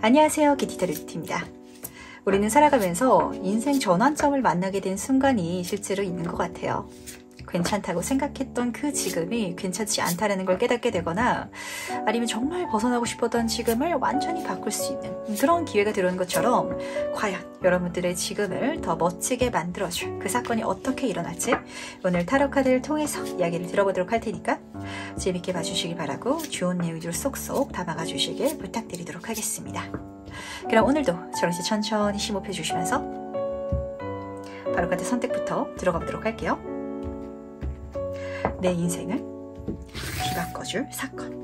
안녕하세요, 기티타로트입니다. 우리는 살아가면서 인생 전환점을 만나게 된 순간이 실제로 있는 것 같아요. 괜찮다고 생각했던 그 지금이 괜찮지 않다는 걸 깨닫게 되거나 아니면 정말 벗어나고 싶었던 지금을 완전히 바꿀 수 있는 그런 기회가 들어오는 것처럼 과연 여러분들의 지금을 더 멋지게 만들어줄 그 사건이 어떻게 일어날지 오늘 타로 카드를 통해서 이야기를 들어보도록 할 테니까 재밌게 봐주시길 바라고 좋은 내용들을 쏙쏙 담아가 주시길 부탁드리도록 하겠습니다. 그럼 오늘도 저렇게 천천히 심호흡해 주시면서 바로 카드 선택부터 들어가 보도록 할게요. 내 인생을 뒤바꿔줄 사건.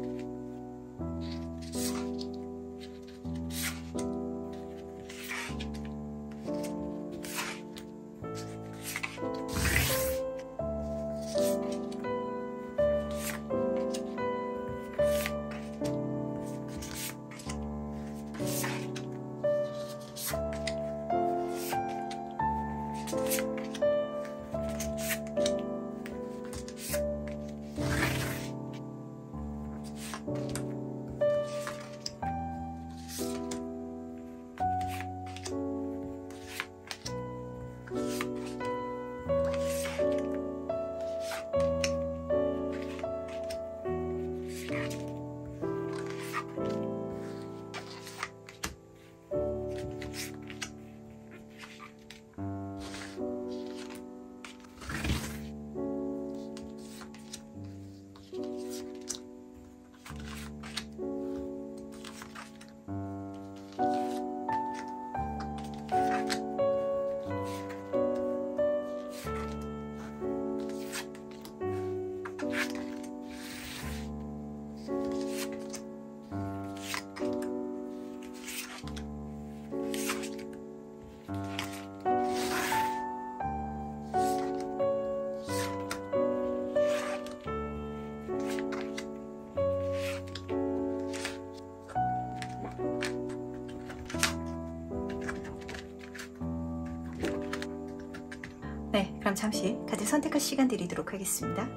네, 그럼 잠시 카드 선택할 시간 드리도록 하겠습니다.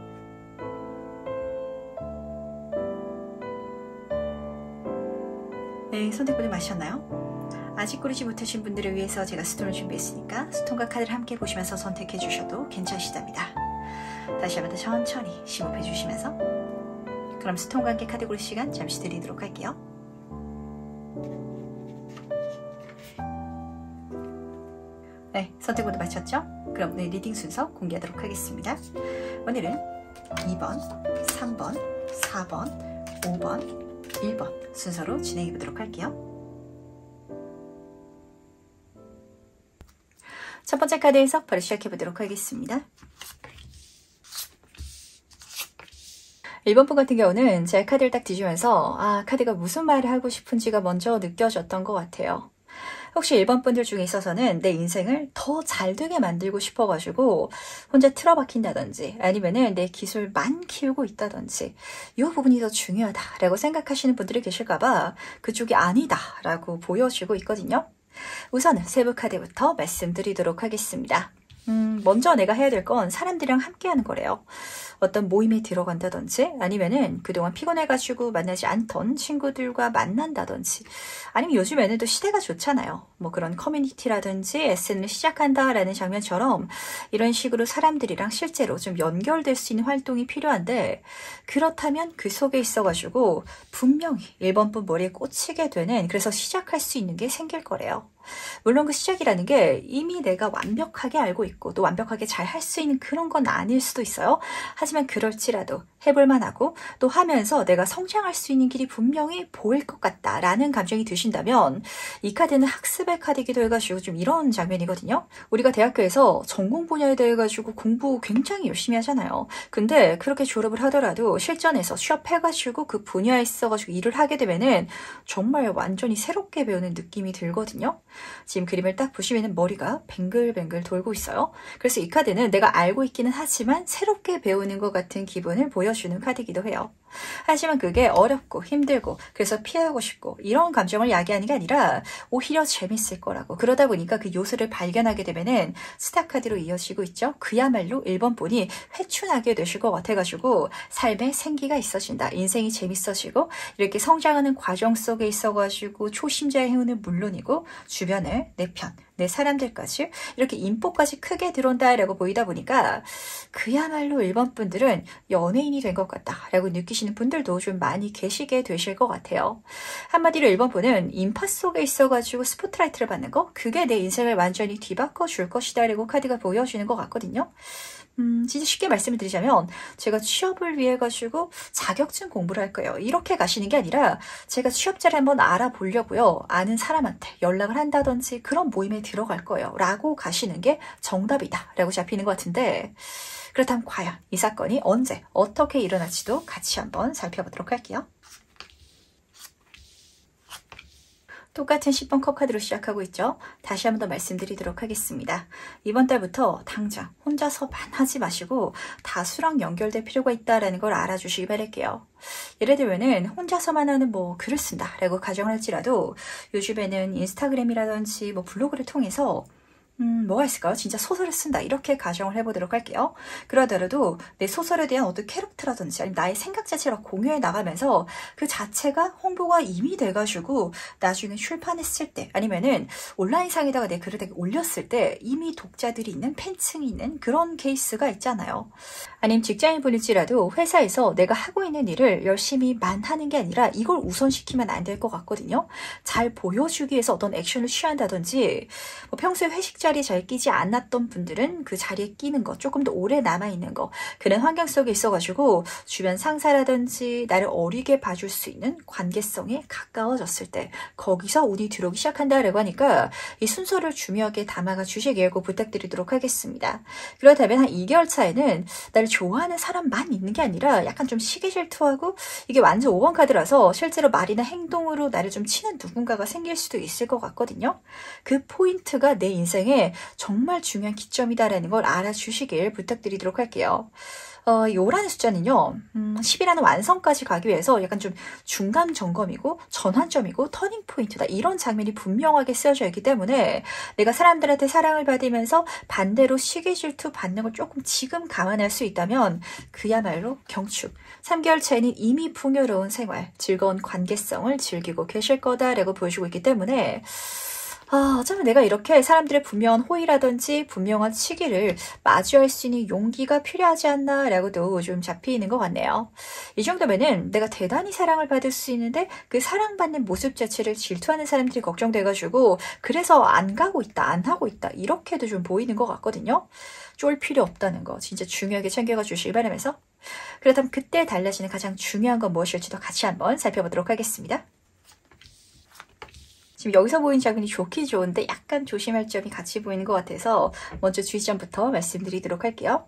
네, 선택분을 마셨나요? 아직 고르지 못하신 분들을 위해서 제가 스톤을 준비했으니까 스톤과 카드를 함께 보시면서 선택해 주셔도 괜찮으시답니다. 다시 한번 더 천천히 심호흡해 주시면서 그럼 스톤과 함께 카드 고를 시간 잠시 드리도록 할게요. 네, 선택 모두 마쳤죠? 그럼 오늘 리딩 순서 공개하도록 하겠습니다. 오늘은 2번, 3번, 4번, 5번, 1번 순서로 진행해 보도록 할게요. 첫 번째 카드에서 바로 시작해 보도록 하겠습니다. 1번 분 같은 경우는 제 카드를 딱 뒤지면서 카드가 무슨 말을 하고 싶은지가 먼저 느껴졌던 것 같아요. 혹시 1번 분들 중에 있어서는 내 인생을 더 잘 되게 만들고 싶어가지고 혼자 틀어박힌다든지 아니면은 내 기술만 키우고 있다든지 이 부분이 더 중요하다라고 생각하시는 분들이 계실까봐 그쪽이 아니다라고 보여지고 있거든요. 우선은 세부 카드부터 말씀드리도록 하겠습니다. 먼저 내가 해야 될 건 사람들이랑 함께 하는 거래요. 어떤 모임에 들어간다든지 아니면은 그동안 피곤해가지고 만나지 않던 친구들과 만난다든지 아니면 요즘에는 또 시대가 좋잖아요. 뭐 그런 커뮤니티라든지 SNS를 시작한다라는 장면처럼 이런 식으로 사람들이랑 실제로 좀 연결될 수 있는 활동이 필요한데 그렇다면 그 속에 있어가지고 분명히 1번 분 머리에 꽂히게 되는 그래서 시작할 수 있는 게 생길 거래요. 물론 그 시작이라는 게 이미 내가 완벽하게 알고 있고 또 완벽하게 잘 할 수 있는 그런 건 아닐 수도 있어요. 하지만 그럴지라도 해볼만 하고 또 하면서 내가 성장할 수 있는 길이 분명히 보일 것 같다라는 감정이 드신다면 이 카드는 학습의 카드이기도 해가지고 좀 이런 장면이거든요. 우리가 대학교에서 전공 분야에 대해 가지고 공부 굉장히 열심히 하잖아요. 근데 그렇게 졸업을 하더라도 실전에서 취업해가지고 그 분야에 있어가지고 일을 하게 되면은 정말 완전히 새롭게 배우는 느낌이 들거든요. 지금 그림을 딱 보시면 머리가 뱅글뱅글 돌고 있어요. 그래서 이 카드는 내가 알고 있기는 하지만 새롭게 배우는 것 같은 기분을 보여주는 카드이기도 해요. 하지만 그게 어렵고 힘들고 그래서 피하고 싶고 이런 감정을 야기하는 게 아니라 오히려 재밌을 거라고. 그러다 보니까 그 요소를 발견하게 되면은 스타카드로 이어지고 있죠. 그야말로 1번 분이 회춘하게 되실 것 같아가지고 삶에 생기가 있어진다. 인생이 재밌어지고 이렇게 성장하는 과정 속에 있어가지고 초심자의 행운은 물론이고 주변에 내 편, 내 사람들까지 이렇게 인복까지 크게 들어온다라고 보이다 보니까 그야말로 1번 분들은 연예인이 된 것 같다라고 느끼시는 분들도 좀 많이 계시게 되실 것 같아요. 한마디로 1번 분은 인파 속에 있어가지고 스포트라이트를 받는 거, 그게 내 인생을 완전히 뒤바꿔 줄 것이다 라고 카드가 보여주는 것 같거든요. 진짜 쉽게 말씀을 드리자면 제가 취업을 위해 가지고 자격증 공부를 할 거예요. 이렇게 가시는 게 아니라 제가 취업자를 한번 알아보려고요. 아는 사람한테 연락을 한다든지 그런 모임에 들어갈 거예요. 라고 가시는 게 정답이다 라고 잡히는 것 같은데, 그렇다면 과연 이 사건이 언제 어떻게 일어날지도 같이 한번 살펴보도록 할게요. 똑같은 10번 컵 카드로 시작하고 있죠. 다시 한번 더 말씀드리도록 하겠습니다. 이번 달부터 당장 혼자서만 하지 마시고 다수랑 연결될 필요가 있다는 걸 알아주시기 바랄게요. 예를 들면은 혼자서만 하는 글을 쓴다 라고 가정을 할지라도 요즘에는 인스타그램이라든지 블로그를 통해서 뭐가 있을까요? 진짜 소설을 쓴다. 이렇게 가정을 해보도록 할게요. 그러더라도 내 소설에 대한 어떤 캐릭터라든지 아니면 나의 생각 자체를 공유해 나가면서 그 자체가 홍보가 이미 돼가지고 나중에 출판했을 때 아니면은 온라인상에다가 내 글을 올렸을 때 이미 독자들이 있는 팬층이 있는 그런 케이스가 있잖아요. 아니면 직장인분일지라도 회사에서 내가 하고 있는 일을 열심히만 하는 게 아니라 이걸 우선시키면 안 될 것 같거든요. 잘 보여주기 위해서 어떤 액션을 취한다든지 평소에 회식 자리에 잘 끼지 않았던 분들은 그 자리에 끼는 거, 조금 더 오래 남아있는 거, 그런 환경 속에 있어가지고 주변 상사라든지 나를 어리게 봐줄 수 있는 관계성에 가까워졌을 때 거기서 운이 들어오기 시작한다라고 하니까 이 순서를 중요하게 담아가 주시길 부탁드리도록 하겠습니다. 그렇다면 한 2개월 차에는 나를 좋아하는 사람만 있는 게 아니라 약간 좀 시기 질투하고 이게 완전 5번 카드라서 실제로 말이나 행동으로 나를 좀 치는 누군가가 생길 수도 있을 것 같거든요. 그 포인트가 내 인생에 정말 중요한 기점이다라는 걸 알아주시길 부탁드리도록 할게요. 요라는 숫자는요, 10이라는 완성까지 가기 위해서 약간 좀 중간 점검이고 전환점이고 터닝 포인트다. 이런 장면이 분명하게 쓰여져 있기 때문에 내가 사람들한테 사랑을 받으면서 반대로 시기 질투 받는 걸 조금 지금 감안할 수 있다면 그야말로 경축. 3개월 차에는 이미 풍요로운 생활, 즐거운 관계성을 즐기고 계실 거다라고 보여주고 있기 때문에 어쩌면 내가 이렇게 사람들의 분명한 호의라든지 분명한 치기를 마주할 수 있는 용기가 필요하지 않나라고도 좀 잡히는 것 같네요. 이 정도면은 내가 대단히 사랑을 받을 수 있는데 그 사랑받는 모습 자체를 질투하는 사람들이 걱정돼가지고 그래서 안 가고 있다, 안 하고 있다 이렇게도 좀 보이는 것 같거든요. 쫄 필요 없다는 거 진짜 중요하게 챙겨가 주시기 바라면서, 그렇다면 그때 달라지는 가장 중요한 건 무엇일지도 같이 한번 살펴보도록 하겠습니다. 지금 여기서 보이는 장면이 좋긴 좋은데 약간 조심할 점이 같이 보이는 것 같아서 먼저 주의점부터 말씀드리도록 할게요.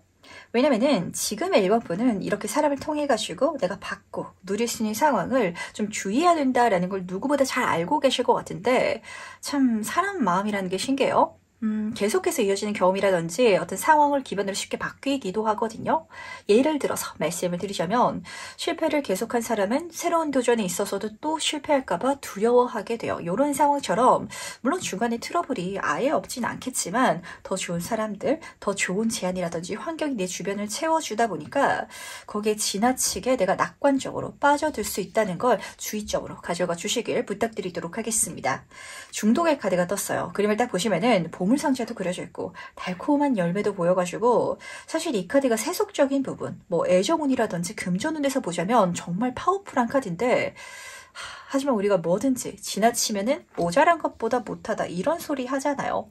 왜냐면은 지금의 1번 분은 이렇게 사람을 통해 가지고 내가 받고 누릴 수 있는 상황을 좀 주의해야 된다라는 걸 누구보다 잘 알고 계실 것 같은데, 참 사람 마음이라는 게 신기해요. 계속해서 이어지는 경험이라든지 어떤 상황을 기반으로 쉽게 바뀌기도 하거든요. 예를 들어서 말씀을 드리자면 실패를 계속한 사람은 새로운 도전에 있어서도 또 실패할까봐 두려워하게 돼요. 이런 상황처럼 물론 중간에 트러블이 아예 없진 않겠지만 더 좋은 사람들, 더 좋은 제안이라든지 환경이 내 주변을 채워주다 보니까 거기에 지나치게 내가 낙관적으로 빠져들 수 있다는 걸 주의점으로 가져가 주시길 부탁드리도록 하겠습니다. 중독의 카드가 떴어요. 그림을 딱 보시면은 보물상자도 그려져 있고 달콤한 열매도 보여가지고 사실 이 카드가 세속적인 부분, 애정운이라든지 금전운에서 보자면 정말 파워풀한 카드인데, 하지만 우리가 뭐든지 지나치면은 모자란 것보다 못하다 이런 소리 하잖아요.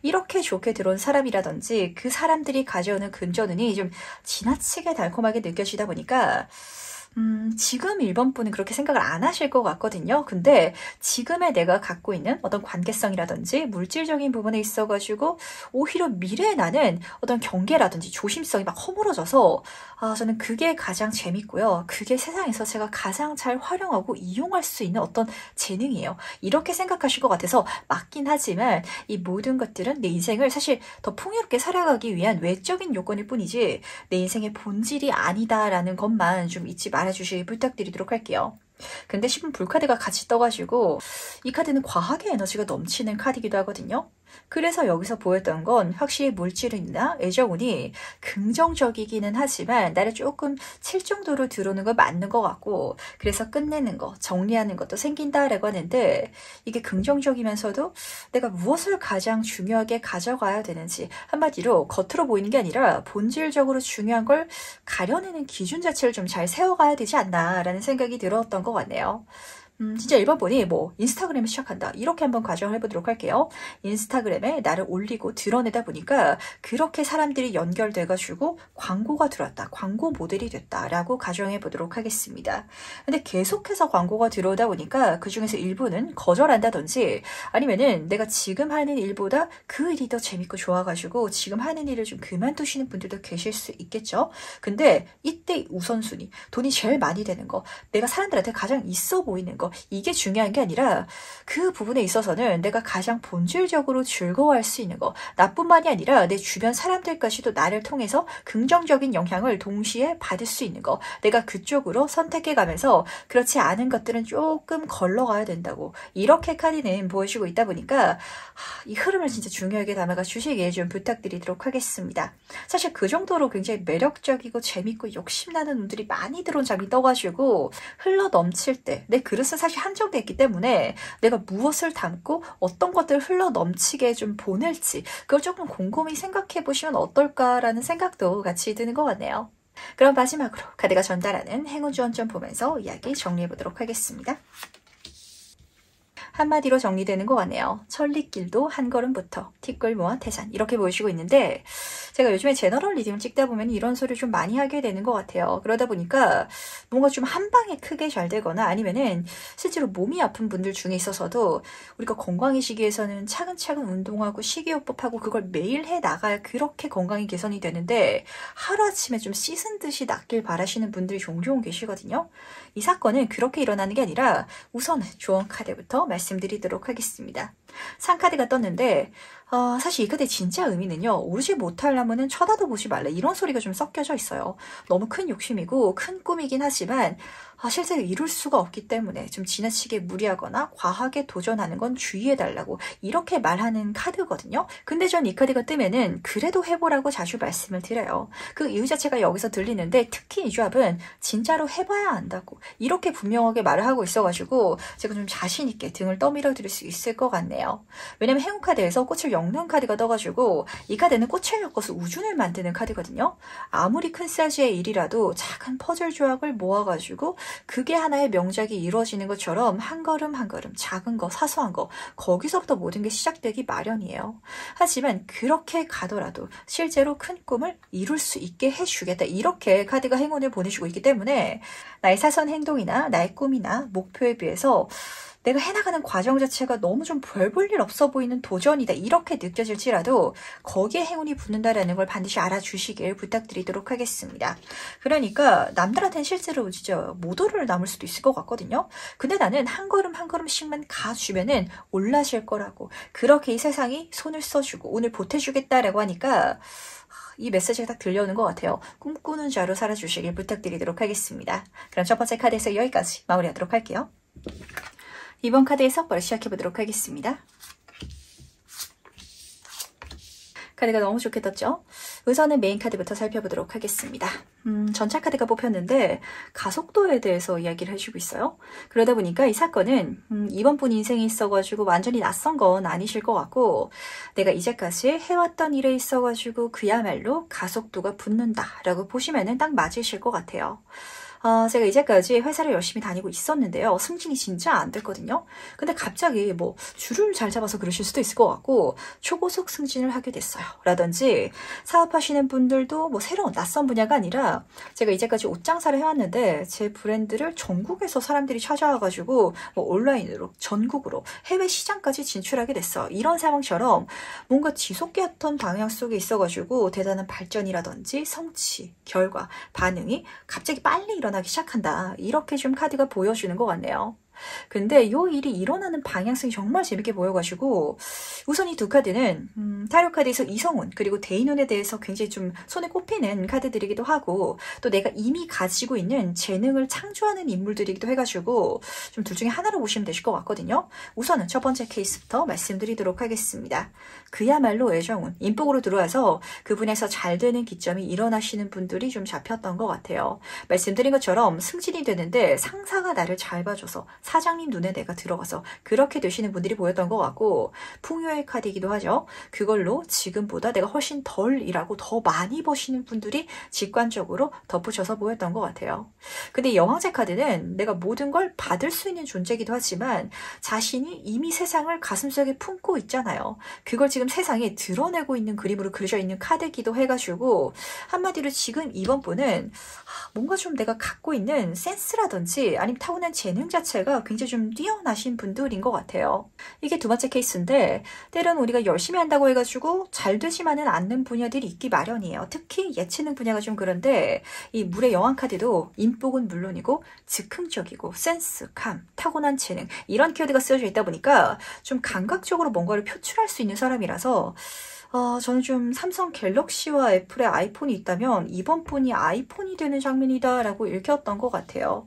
이렇게 좋게 들어온 사람이라든지 그 사람들이 가져오는 금전운이 좀 지나치게 달콤하게 느껴지다 보니까 지금 1번 분은 그렇게 생각을 안 하실 것 같거든요. 근데 지금의 내가 갖고 있는 어떤 관계성이라든지 물질적인 부분에 있어가지고 오히려 미래의 나는 어떤 경계라든지 조심성이 막 허물어져서 저는 그게 가장 재밌고요. 그게 세상에서 제가 가장 잘 활용하고 이용할 수 있는 어떤 재능이에요. 이렇게 생각하실 것 같아서 맞긴 하지만 이 모든 것들은 내 인생을 사실 더 풍요롭게 살아가기 위한 외적인 요건일 뿐이지 내 인생의 본질이 아니다라는 것만 좀 잊지 말아주세요. 알아주시기 부탁드리도록 할게요. 근데 10분 불카드가 같이 떠가지고 이 카드는 과하게 에너지가 넘치는 카드이기도 하거든요. 그래서 여기서 보였던 건 확실히 물질이나 애정운이 긍정적이기는 하지만 나를 조금 칠 정도로 들어오는 건 맞는 것 같고, 그래서 끝내는 거, 정리하는 것도 생긴다라고 하는데, 이게 긍정적이면서도 내가 무엇을 가장 중요하게 가져가야 되는지, 한마디로 겉으로 보이는 게 아니라 본질적으로 중요한 걸 가려내는 기준 자체를 좀 잘 세워가야 되지 않나라는 생각이 들었던 것 같네요. 진짜 1번 분이 뭐 인스타그램을 시작한다 이렇게 한번 가정을 해보도록 할게요. 인스타그램에 나를 올리고 드러내다 보니까 그렇게 사람들이 연결돼가지고 광고가 들어왔다, 광고 모델이 됐다라고 가정해 보도록 하겠습니다. 근데 계속해서 광고가 들어오다 보니까 그 중에서 일부는 거절한다든지, 아니면은 내가 지금 하는 일보다 그 일이 더 재밌고 좋아가지고 지금 하는 일을 좀 그만두시는 분들도 계실 수 있겠죠. 근데 이때 우선순위, 돈이 제일 많이 되는 거, 내가 사람들한테 가장 있어 보이는 거, 이게 중요한 게 아니라 그 부분에 있어서는 내가 가장 본질적으로 즐거워할 수 있는 거, 나뿐만이 아니라 내 주변 사람들까지도 나를 통해서 긍정적인 영향을 동시에 받을 수 있는 거, 내가 그쪽으로 선택해 가면서 그렇지 않은 것들은 조금 걸러가야 된다고, 이렇게 카드는 보여주고 있다 보니까 이 흐름을 진짜 중요하게 담아가 주시길 좀 부탁드리도록 하겠습니다. 사실 그 정도로 굉장히 매력적이고 재밌고 욕심나는 운들이 많이 들어온 장이 떠가지고 흘러 넘칠 때 내 그릇은 사실 한정되어 있기 때문에 내가 무엇을 담고 어떤 것들을 흘러 넘치게 좀 보낼지, 그걸 조금 곰곰이 생각해 보시면 어떨까라는 생각도 같이 드는 것 같네요. 그럼 마지막으로 카드가 전달하는 행운 주원점 보면서 이야기 정리해 보도록 하겠습니다. 한마디로 정리되는 것 같네요. 천리길도 한 걸음부터 티끌모아 태산, 이렇게 보여주고 있는데, 제가 요즘에 제너럴 리딩을 찍다 보면 이런 소리를 좀 많이 하게 되는 것 같아요. 그러다 보니까 뭔가 좀 한 방에 크게 잘 되거나, 아니면은 실제로 몸이 아픈 분들 중에 있어서도 우리가 건강해지기 위해서는 차근차근 운동하고 식이요법하고 그걸 매일 해 나가야 그렇게 건강이 개선이 되는데, 하루아침에 좀 씻은 듯이 낫길 바라시는 분들이 종종 계시거든요. 이 사건은 그렇게 일어나는 게 아니라 우선은 조언 카드부터 말씀드리도록 하겠습니다. 상카드가 떴는데 사실 이 카드의 진짜 의미는요, 오르지 못하려면 쳐다도 보지 말래, 이런 소리가 좀 섞여져 있어요. 너무 큰 욕심이고 큰 꿈이긴 하지만 실제로 이룰 수가 없기 때문에 좀 지나치게 무리하거나 과하게 도전하는 건 주의해달라고, 이렇게 말하는 카드거든요. 근데 전 이 카드가 뜨면은 그래도 해보라고 자주 말씀을 드려요. 그 이유 자체가 여기서 들리는데, 특히 이 조합은 진짜로 해봐야 안다고 이렇게 분명하게 말을 하고 있어가지고 제가 좀 자신있게 등을 떠밀어 드릴 수 있을 것 같네요. 왜냐면 행운 카드에서 꽃을 엮는 카드가 떠가지고 이 카드는 꽃을 엮어서 우준을 만드는 카드거든요. 아무리 큰 사이즈의 일이라도 작은 퍼즐 조각을 모아가지고 그게 하나의 명작이 이루어지는 것처럼 한 걸음 한 걸음 작은 거, 사소한 거, 거기서부터 모든 게 시작되기 마련이에요. 하지만 그렇게 가더라도 실제로 큰 꿈을 이룰 수 있게 해주겠다, 이렇게 카드가 행운을 보내주고 있기 때문에 나의 사소한 행동이나 나의 꿈이나 목표에 비해서 내가 해나가는 과정 자체가 너무 좀 별 볼 일 없어 보이는 도전이다, 이렇게 느껴질지라도 거기에 행운이 붙는다라는 걸 반드시 알아주시길 부탁드리도록 하겠습니다. 그러니까 남들한테는 실제로 진짜 못 오를 남을 수도 있을 것 같거든요. 근데 나는 한 걸음 한 걸음씩만 가주면은 올라질 거라고, 그렇게 이 세상이 손을 써주고 오늘 보태주겠다라고 하니까 이 메시지가 딱 들려오는 것 같아요. 꿈꾸는 자로 살아주시길 부탁드리도록 하겠습니다. 그럼 첫 번째 카드에서 여기까지 마무리하도록 할게요. 이번 카드의 석벌을 시작해보도록 하겠습니다. 카드가 너무 좋게 떴죠? 우선은 메인 카드부터 살펴보도록 하겠습니다. 전차 카드가 뽑혔는데 가속도에 대해서 이야기를 해주고 있어요. 그러다 보니까 이 사건은 이번 분 인생에 있어가지고 완전히 낯선 건 아니실 것 같고, 내가 이제까지 해왔던 일에 있어가지고 그야말로 가속도가 붙는다라고 보시면은 딱 맞으실 것 같아요. 제가 이제까지 회사를 열심히 다니고 있었는데요, 승진이 진짜 안 됐거든요. 근데 갑자기 뭐 줄을 잘 잡아서 그러실 수도 있을 것 같고 초고속 승진을 하게 됐어요 라든지, 사업하시는 분들도 뭐 새로운 낯선 분야가 아니라, 제가 이제까지 옷 장사를 해왔는데 제 브랜드를 전국에서 사람들이 찾아와가지고 뭐 온라인으로 전국으로 해외 시장까지 진출하게 됐어, 이런 상황처럼 뭔가 지속해왔던 방향 속에 있어가지고 대단한 발전이라든지 성취, 결과, 반응이 갑자기 빨리 일어나기 시작한다, 이렇게 좀 카드가 보여주는 것 같네요. 근데 요 일이 일어나는 방향성이 정말 재밌게 보여가지고 우선 이 두 카드는 타로 카드에서 이성운 그리고 대인운에 대해서 굉장히 좀 손에 꼽히는 카드들이기도 하고 또 내가 이미 가지고 있는 재능을 창조하는 인물들이기도 해가지고 좀 둘 중에 하나로 보시면 되실 것 같거든요. 우선은 첫 번째 케이스부터 말씀드리도록 하겠습니다. 그야말로 애정운, 인복으로 들어와서 그분에서 잘 되는 기점이 일어나시는 분들이 좀 잡혔던 것 같아요. 말씀드린 것처럼 승진이 되는데 상사가 나를 잘 봐줘서 사장님 눈에 내가 들어가서 그렇게 되시는 분들이 보였던 것 같고 풍요의 카드이기도 하죠. 그걸로 지금보다 내가 훨씬 덜 일하고 더 많이 버시는 분들이 직관적으로 덧붙여서 보였던 것 같아요. 근데 여왕제 카드는 내가 모든 걸 받을 수 있는 존재이기도 하지만 자신이 이미 세상을 가슴속에 품고 있잖아요. 그걸 지금 세상에 드러내고 있는 그림으로 그려져 있는 카드이기도 해가지고 한마디로 지금 이번 분은 뭔가 좀 내가 갖고 있는 센스라든지 아니면 타고난 재능 자체가 굉장히 좀 뛰어나신 분들인 것 같아요. 이게 두 번째 케이스인데 때로는 우리가 열심히 한다고 해가지고 잘 되지만은 않는 분야들이 있기 마련이에요. 특히 예체능 분야가 좀 그런데 이 물의 여왕 카드도 인복은 물론이고 즉흥적이고 센스, 감, 타고난 재능 이런 키워드가 쓰여져 있다 보니까 좀 감각적으로 뭔가를 표출할 수 있는 사람이라서 저는 좀 삼성 갤럭시와 애플의 아이폰이 있다면 이번 분이 아이폰이 되는 장면이다 라고 읽혔던 것 같아요.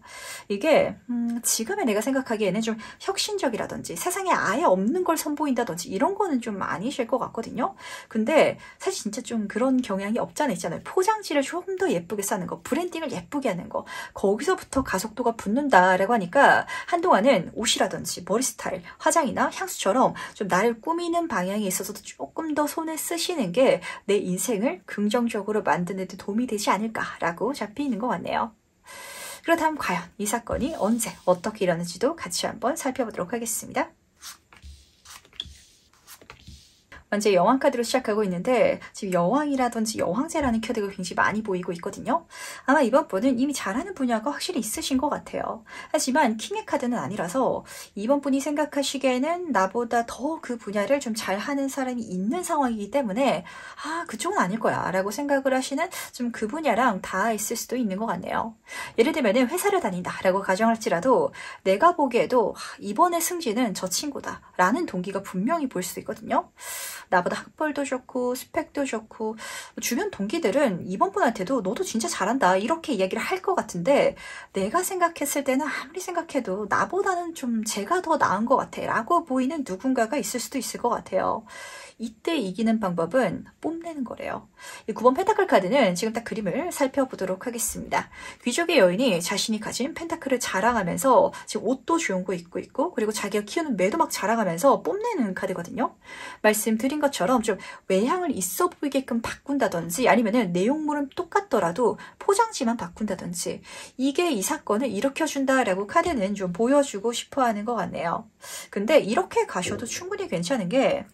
이게 지금의 내가 생각하기에는 좀 혁신적이라든지 세상에 아예 없는 걸 선보인다든지 이런 거는 좀 아니실 것 같거든요. 근데 사실 진짜 좀 그런 경향이 없잖아 있잖아요. 포장지를 좀 더 예쁘게 싸는 거, 브랜딩을 예쁘게 하는 거 거기서부터 가속도가 붙는다라고 하니까 한동안은 옷이라든지 머리 스타일, 화장이나 향수처럼 좀 나를 꾸미는 방향에 있어서도 조금 더 손을 쓰시는 게 내 인생을 긍정적으로 만드는 데 도움이 되지 않을까라고 잡히는 것 같네요. 그렇다면 과연 이 사건이 언제 어떻게 일어나는지도 같이 한번 살펴보도록 하겠습니다. 먼저 여왕 카드로 시작하고 있는데 지금 여왕이라든지 여왕제라는 카드가 굉장히 많이 보이고 있거든요. 아마 이번 분은 이미 잘하는 분야가 확실히 있으신 것 같아요. 하지만 킹의 카드는 아니라서 이번 분이 생각하시기에는 나보다 더 그 분야를 좀 잘하는 사람이 있는 상황이기 때문에 그쪽은 아닐 거야 라고 생각을 하시는 좀 그 분야랑 다 있을 수도 있는 것 같네요. 예를 들면 회사를 다닌다 라고 가정할지라도 내가 보기에도 이번에 승진은 저 친구다 라는 동기가 분명히 보일 수 있거든요. 나보다 학벌도 좋고 스펙도 좋고 주변 동기들은 이번 분한테도 너도 진짜 잘한다 이렇게 이야기를 할 것 같은데 내가 생각했을 때는 아무리 생각해도 나보다는 좀 제가 더 나은 것 같아 라고 보이는 누군가가 있을 수도 있을 것 같아요. 이때 이기는 방법은 뽐내는 거래요. 이 9번 펜타클 카드는 지금 딱 그림을 살펴보도록 하겠습니다. 귀족의 여인이 자신이 가진 펜타클을 자랑하면서 지금 옷도 좋은 거 입고 있고 그리고 자기가 키우는 매도 막 자랑하면서 뽐내는 카드거든요. 말씀드린 것처럼 좀 외향을 있어 보이게끔 바꾼다든지 아니면은 내용물은 똑같더라도 포장지만 바꾼다든지 이게 이 사건을 일으켜준다라고 카드는 좀 보여주고 싶어하는 것 같네요. 근데 이렇게 가셔도 충분히 괜찮은 게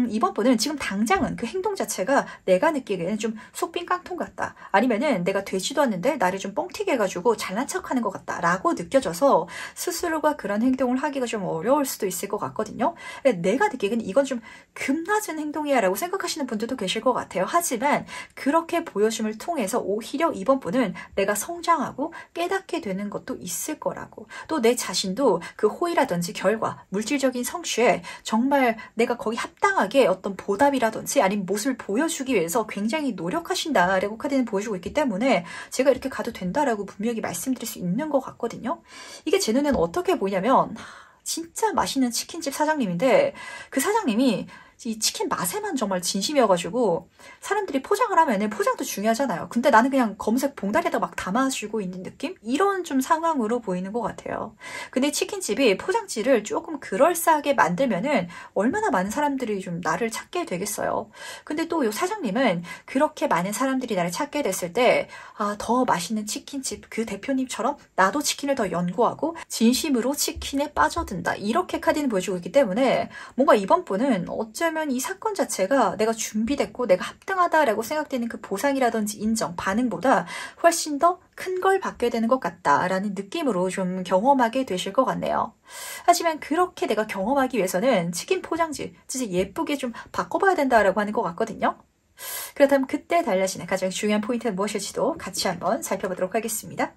이번 분은 지금 당장은 그 행동 자체가 내가 느끼기에는 좀 속빈 깡통 같다. 아니면은 내가 되지도 않는데 나를 좀 뻥튀기 해가지고 잘난 척하는 것 같다. 라고 느껴져서 스스로가 그런 행동을 하기가 좀 어려울 수도 있을 것 같거든요. 내가 느끼기에는 이건 좀 급낮은 행동이야 라고 생각하시는 분들도 계실 것 같아요. 하지만 그렇게 보여줌을 통해서 오히려 이번 분은 내가 성장하고 깨닫게 되는 것도 있을 거라고. 또 내 자신도 그 호의라든지 결과, 물질적인 성취에 정말 내가 거기 합당하게 어떤 보답이라든지 아니면 모습을 보여주기 위해서 굉장히 노력하신다라고 카드는 보여주고 있기 때문에 제가 이렇게 가도 된다라고 분명히 말씀드릴 수 있는 것 같거든요. 이게 제 눈에는 어떻게 보이냐면 진짜 맛있는 치킨집 사장님인데 그 사장님이 이 치킨 맛에만 정말 진심이어가지고 사람들이 포장을 하면은 포장도 중요하잖아요. 근데 나는 그냥 검은색 봉다리에다 막 담아주고 있는 느낌? 이런 좀 상황으로 보이는 것 같아요. 근데 치킨집이 포장지를 조금 그럴싸하게 만들면은 얼마나 많은 사람들이 좀 나를 찾게 되겠어요. 근데 또 이 사장님은 그렇게 많은 사람들이 나를 찾게 됐을 때 더 맛있는 치킨집 그 대표님처럼 나도 치킨을 더 연구하고 진심으로 치킨에 빠져든다. 이렇게 카드는 보여주고 있기 때문에 뭔가 이번 분은 어쩌면 이 사건 자체가 내가 준비됐고 내가 합당하다라고 생각되는 그 보상이라든지 인정, 반응보다 훨씬 더 큰 걸 받게 되는 것 같다라는 느낌으로 좀 경험하게 되실 것 같네요. 하지만 그렇게 내가 경험하기 위해서는 치킨 포장지 진짜 예쁘게 좀 바꿔봐야 된다라고 하는 것 같거든요. 그렇다면 그때 달라지는 가장 중요한 포인트는 무엇일지도 같이 한번 살펴보도록 하겠습니다.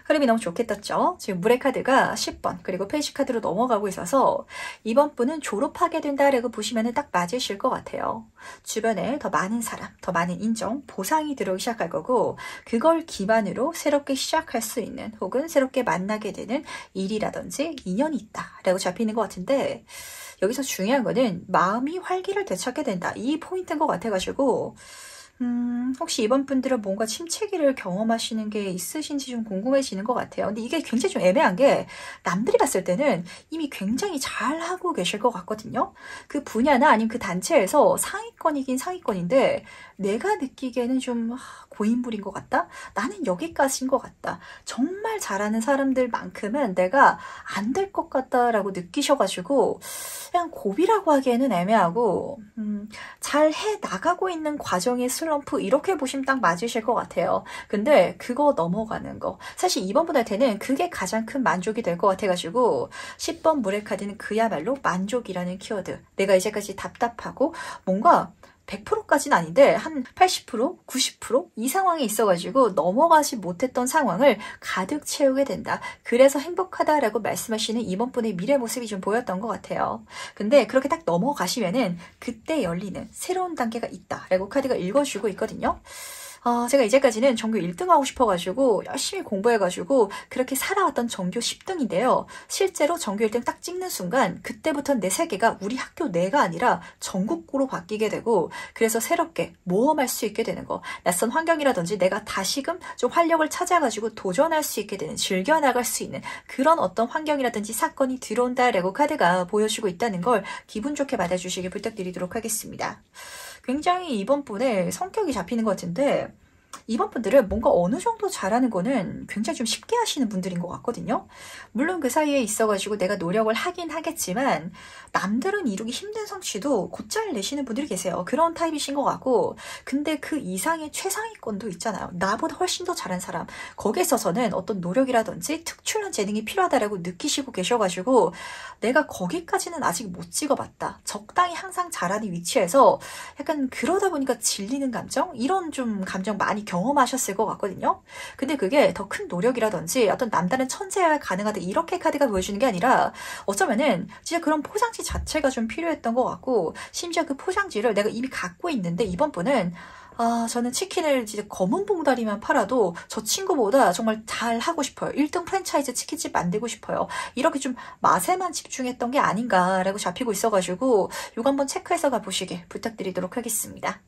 흐름이 너무 좋겠죠? 지금 물의 카드가 10번 그리고 페이지 카드로 넘어가고 있어서 이번 분은 졸업하게 된다라고 보시면 딱 맞으실 것 같아요. 주변에 더 많은 사람, 더 많은 인정, 보상이 들어오기 시작할 거고 그걸 기반으로 새롭게 시작할 수 있는 혹은 새롭게 만나게 되는 일이라든지 인연이 있다라고 잡히는 것 같은데 여기서 중요한 거는 마음이 활기를 되찾게 된다. 이 포인트인 것 같아가지고 혹시 이번 분들은 뭔가 침체기를 경험하시는 게 있으신지 좀 궁금해지는 것 같아요. 근데 이게 굉장히 좀 애매한 게 남들이 봤을 때는 이미 굉장히 잘하고 계실 것 같거든요. 그 분야나 아니면 그 단체에서 상위권이긴 상위권인데 내가 느끼기에는 좀 고인물인 것 같다? 나는 여기까지인 것 같다. 정말 잘하는 사람들만큼은 내가 안 될 것 같다라고 느끼셔가지고 그냥 고비라고 하기에는 애매하고 잘 해 나가고 있는 과정의 슬럼프 이렇게 보시면 딱 맞으실 것 같아요. 근데 그거 넘어가는 거 사실 이번 분한테는 그게 가장 큰 만족이 될 것 같아가지고 10번 물의 카드는 그야말로 만족이라는 키워드. 내가 이제까지 답답하고 뭔가 100%까지는 아닌데 한 80%, 90% 이 상황에 있어가지고 넘어가지 못했던 상황을 가득 채우게 된다. 그래서 행복하다라고 말씀하시는 이번 분의 미래 모습이 좀 보였던 것 같아요. 근데 그렇게 딱 넘어가시면은 그때 열리는 새로운 단계가 있다라고 카드가 읽어주고 있거든요. 제가 이제까지는 전교 1등 하고 싶어가지고 열심히 공부해가지고 그렇게 살아왔던 전교 10등인데요. 실제로 전교 1등 딱 찍는 순간 그때부터는 내 세계가 우리 학교 내가 아니라 전국구로 바뀌게 되고 그래서 새롭게 모험할 수 있게 되는 거. 낯선 환경이라든지 내가 다시금 좀 활력을 찾아가지고 도전할 수 있게 되는 즐겨나갈 수 있는 그런 어떤 환경이라든지 사건이 들어온다라고 카드가 보여주고 있다는 걸 기분 좋게 받아주시길 부탁드리도록 하겠습니다. 굉장히 이번 분의 성격이 잡히는 것 같은데 이번 분들은 뭔가 어느 정도 잘하는 거는 굉장히 좀 쉽게 하시는 분들인 것 같거든요. 물론 그 사이에 있어가지고 내가 노력을 하긴 하겠지만 남들은 이루기 힘든 성취도 곧잘 내시는 분들이 계세요. 그런 타입이신 것 같고 근데 그 이상의 최상위권도 있잖아요. 나보다 훨씬 더 잘한 사람. 거기에 있어서는 어떤 노력이라든지 특출난 재능이 필요하다라고 느끼시고 계셔가지고 내가 거기까지는 아직 못 찍어봤다. 적당히 항상 잘하는 위치에서 약간 그러다 보니까 질리는 감정? 이런 좀 감정 많이 경험하셨을 것 같거든요. 근데 그게 더 큰 노력이라든지 어떤 남다른 천재여야 가능하다 이렇게 카드가 보여주는 게 아니라 어쩌면은 진짜 그런 포장지 자체가 좀 필요했던 것 같고 심지어 그 포장지를 내가 이미 갖고 있는데 이번 분은 저는 치킨을 진짜 검은 봉다리만 팔아도 저 친구보다 정말 잘 하고 싶어요. 1등 프랜차이즈 치킨집 만들고 싶어요. 이렇게 좀 맛에만 집중했던 게 아닌가라고 잡히고 있어가지고 이거 한번 체크해서 가보시길 부탁드리도록 하겠습니다.